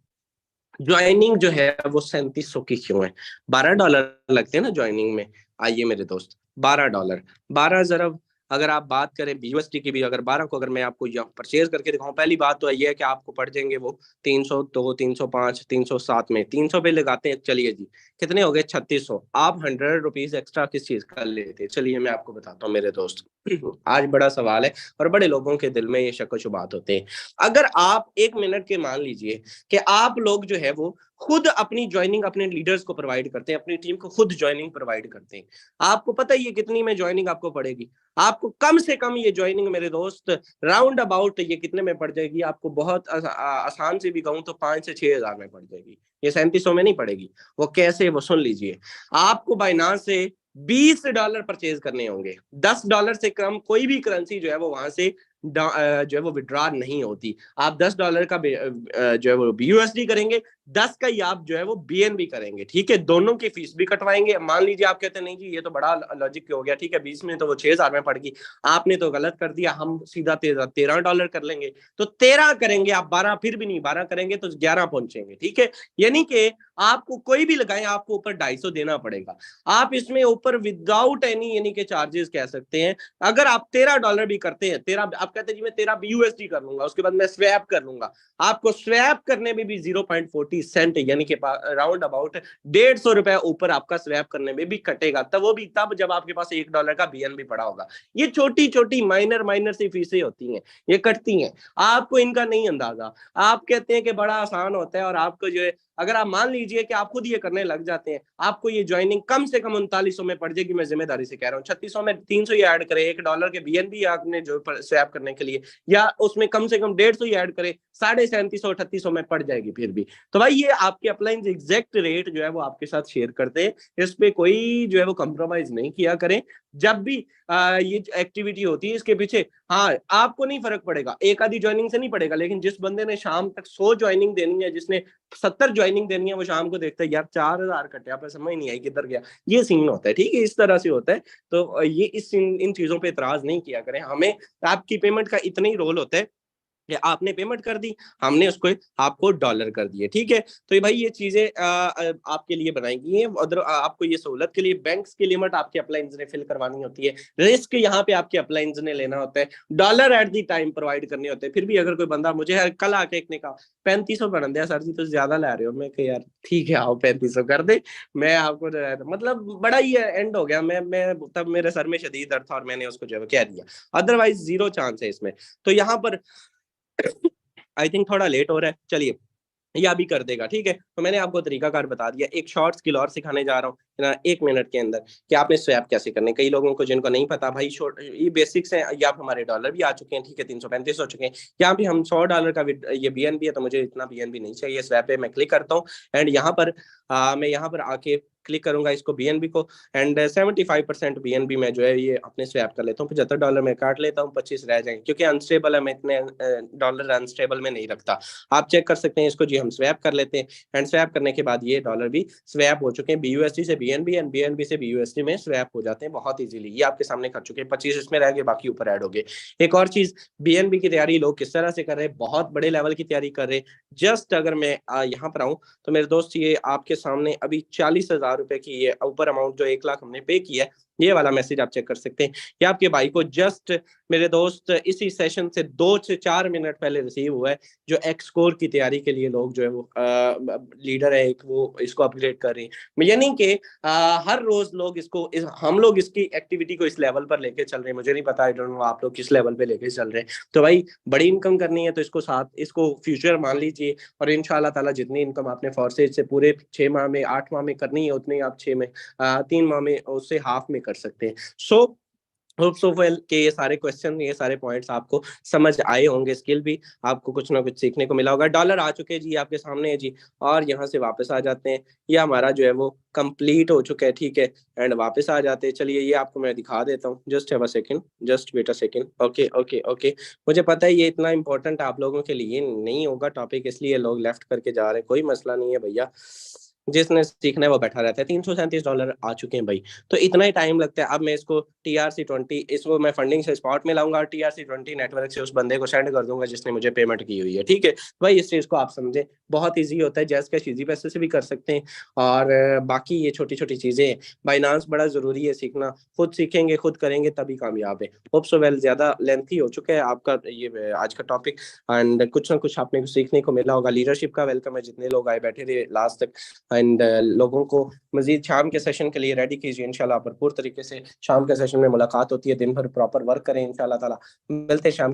ज्वाइनिंग जो है वो 3700 की क्यों है, $12 लगते हैं ना ज्वाइनिंग में। आइए मेरे दोस्त, $12, 12 जरा, अगर आप बात करें BUSD की भी, अगर 12 को अगर मैं आपको परचेज करके दिखाऊं, पहली बात तो ये है कि आपको पड़ जाएंगे वो 302, 305, 307 में 300 पे लगाते हैं। चलिए जी, कितने हो गए, 3600। आप ₹100 एक्स्ट्रा किस चीज का लेते, चलिए मैं आपको बताता हूँ मेरे दोस्त। आज बड़ा सवाल है और बड़े लोगों के दिल में ये शक व शुबात होते हैं। अगर आप 1 मिनट के मान लीजिए कि आप लोग जो है वो खुद अपनी ज्वाइनिंग अपने लीडर्स को प्रोवाइड करते हैं, अपनी टीम को खुद ज्वाइनिंग प्रोवाइड करते हैं, आपको पता है ये कितनी में ज्वाइनिंग आपको पड़ेगी। आपको कम से कम ये ज्वाइनिंग मेरे दोस्त राउंड अबाउट ये कितने में पड़ जाएगी, आपको बहुत आसान से भी कहूं तो 5 से 6 हजार में पड़ जाएगी। ये 3700 में नहीं पड़ेगी। वो कैसे, वो सुन लीजिए। आपको बाइनांस से $20 परचेज करने होंगे। $10 से कम कोई भी करेंसी जो है वो वहां से जो है वो विड्रॉ नहीं होती। आप $10 का जो है वो BUSD करेंगे, 10 का ही आप जो है वो BNB करेंगे, ठीक है। दोनों की फीस भी कटवाएंगे। मान लीजिए आप कहते हैं नहीं जी ये तो बड़ा लॉजिक हो गया, ठीक है, 20 में तो वो 6,000 में पड़ गई, आपने तो गलत कर दिया, हम सीधा $13 कर लेंगे। तो 13 करेंगे आप, 12 फिर भी नहीं, 12 करेंगे तो 11 पहुंचेंगे, ठीक है। यानी कि आपको कोई भी लगाए आपको ऊपर 250 देना पड़ेगा। आप इसमें ऊपर विदाउट एनी यानी कि चार्जेस कह सकते हैं। अगर आप $13 भी करते हैं, 13 आप कहते हैं जी मैं 13 BUSD कर लूंगा, उसके बाद मैं स्वैप कर लूंगा, आपको स्वैप करने में भी 0.40 सेंट यानी कि राउंड अबाउट ₹150 ऊपर आपका स्वैप करने में भी कटेगा। तब वो भी तब जब आपके पास $1 का BNB पड़ा होगा। ये छोटी छोटी माइनर सी फीसें होती हैं, ये कटती हैं, आपको इनका नहीं अंदाजा। आप कहते हैं कि बड़ा आसान होता है, और आपको जो है अगर आप मान लीजिए कि आप खुद ये करने लग जाते हैं, आपको ये ज्वाइनिंग कम से कम 3900 में पड़ जाएगी। मैं जिम्मेदारी से कह रहा हूँ, 3600 में 300 ही ऐड करें, $1 के BNB आपने जो स्वैप करने के लिए, या उसमें कम से कम 150 ही ऐड करें, 3750 3800 में पड़ जाएगी फिर भी। तो भाई ये आपके अपलाइन एग्जैक्ट रेट जो है वो आपके साथ शेयर करते हैं, इस पे कोई जो है वो कंप्रोमाइज नहीं किया करें। जब भी ये एक्टिविटी होती है इसके पीछे, हाँ आपको नहीं फर्क पड़ेगा, एक आधी ज्वाइनिंग से नहीं पड़ेगा, लेकिन जिस बंदे ने शाम तक 100 ज्वाइनिंग देनी है, जिसने 70 ज्वाइनिंग देनी है, वो शाम को देखता है यार 4000 कटे, आप समझ नहीं आई किधर गया। ये सीन होता है, ठीक है, इस तरह से होता है। तो ये इन चीजों पे इतराज नहीं किया करें। हमें आपकी पेमेंट का इतना ही रोल होता है कि आपने पेमेंट कर दी, हमने उसको आपको डॉलर कर दिए, ठीक है। तो ये भाई ये चीजें आपके लिए बनाई गई हैं। उधर आपको ये सहूलत के लिए बैंक्स की लिमिट आपके अप्लायंस ने फिल करवानी होती है, रिस्क यहाँ पे आपके अप्लायंस ने लेना होता है, dollar at the time provide करने होते हैं। फिर भी अगर कोई बंदा मुझे कल आके एक ने कहा 3500 बन दिया सर जी, तो ज्यादा ला रहे हो, मैं कह यार ठीक है आओ 3500 कर दे, मैं आपको मतलब बड़ा ही एंड हो गया। मैं तब मेरे सर में शदीद दर्द था और मैंने उसको जो है कह दिया, अदरवाइज 0 चांस है इसमें। तो यहाँ पर आई थिंक थोड़ा लेट हो रहा है, चलिए या भी कर देगा, ठीक है। तो मैंने आपको तरीकाकार बता दिया। एक शॉर्ट स्किल और सिखाने जा रहा हूँ ना 1 मिनट के अंदर कि आपने स्वैप कैसे करने। कई लोगों को जिनको नहीं पता भाई, शॉर्ट ये बेसिक्स हैं। ये आप हमारे डॉलर भी आ चुके हैं, ठीक है, 335 हो चुके हैं। यहाँ पे हम $100 का ये BNB है, तो मुझे इतना BNB नहीं चाहिए। स्वैप पे मैं क्लिक करता हूँ एंड यहाँ पर मैं यहाँ पर आके क्लिक करूंगा इसको BNB को, एंड 75% BNB में जो है ये अपने स्वैप कर लेता हूँ। $75 में काट लेता हूँ, 25 रह जाएंगे, क्योंकि अनस्टेबल है, मैं इतने डॉलर अनस्टेबल में नहीं रखता। आप चेक कर सकते हैं इसको जी, हम स्वैप कर लेते हैं एंड स्वैप करने के बाद ये डॉलर भी स्वैप हो चुके हैं। BUSD से BNB एंड BNB से BUSD में स्वैप हो जाते हैं बहुत इजीली। ये आपके सामने कर चुके हैं, 25 इसमें रह गए, बाकी ऊपर ऐड हो गए। एक और चीज, BNB की तैयारी लोग किस तरह से कर रहे हैं, बहुत बड़े लेवल की तैयारी कर रहे हैं। जस्ट अगर मैं यहाँ पर आऊँ तो मेरे दोस्त ये आपके सामने अभी 40,000 रुपए की ये ऊपर अमाउंट जो 1 लाख हमने पे किया है, ये वाला मैसेज आप चेक कर सकते हैं। ये आपके भाई को जस्ट मेरे दोस्त इसी सेशन से 2 से 4 मिनट पहले रिसीव हुआ है, जो एक्स कोर की तैयारी के लिए लोग जो है वो लीडर है एक, वो इसको अपग्रेड कर रहे हैं। यानी कि हर रोज लोग हम लोग इसकी एक्टिविटी को इस लेवल पर लेके चल रहे हैं। मुझे नहीं पता, आई डोंट नो आप लोग किस लेवल पे लेके चल रहे हैं। तो भाई बड़ी इनकम करनी है तो इसको फ्यूचर मान लीजिए, और इंशाल्लाह ताला जितनी इनकम आपने फॉरसेज से पूरे 6 माह में 8 माह में करनी है, उतनी आप 3 माह में उससे हाफ में कर सकते हैं। सो होप सो वेल कि ये सारे क्वेश्चन, ये सारे पॉइंट्स आपको समझ आए होंगे, स्किल भी आपको कुछ ना कुछ सीखने को मिला होगा। डॉलर आ चुके हैं जी, आपके सामने है जी, और यहाँ से वापस आ जाते हैं। ये हमारा जो है वो कंप्लीट हो चुका है, ठीक है, एंड वापस आ जाते हैं। चलिए ये आपको मैं दिखा देता हूँ, just have a second, just wait a second. Okay okay okay, मुझे पता है ये इतना इंपॉर्टेंट आप लोगों के लिए नहीं होगा टॉपिक, इसलिए लोग लेफ्ट करके जा रहे हैं, कोई मसला नहीं है भैया, जिसने सीखना है वो बैठा रहता है। $337 आ चुके हैं भाई, तो इतना ही टाइम लगता है। अब मैं इसको TRC20, इसको मैं फंडिंग से स्पॉट में लाऊंगा और TRC20 नेटवर्क से उस बंदे को सेंड कर दूंगा जिसने मुझे पेमेंट की हुई है, ठीक है भाई। इस चीज को आप समझे, बहुत ईजी होता है, जैस कैश इजी पैसे से भी कर सकते हैं। और बाकी ये छोटी छोटी चीजें हैं, बाइनांस बड़ा जरूरी है सीखना, खुद सीखेंगे खुद करेंगे तभी कामयाब है। होप सो वेल, ज्यादा लेंथी हो चुका है आपका ये आज का टॉपिक, एंड कुछ ना कुछ आपने सीखने को मिला होगा। लीडरशिप का वेलकम है, जितने लोग आए बैठे थे लास्ट तक, एंड लोगों को मजीद शाम के सेशन के लिए रेडी कीजिए। इंशाल्लाह भरपूर तरीके से शाम के सेशन में मुलाकात होती है, दिन भर प्रॉपर वर्क करें इंशाल्लाह ताला। मिलते हैं शाम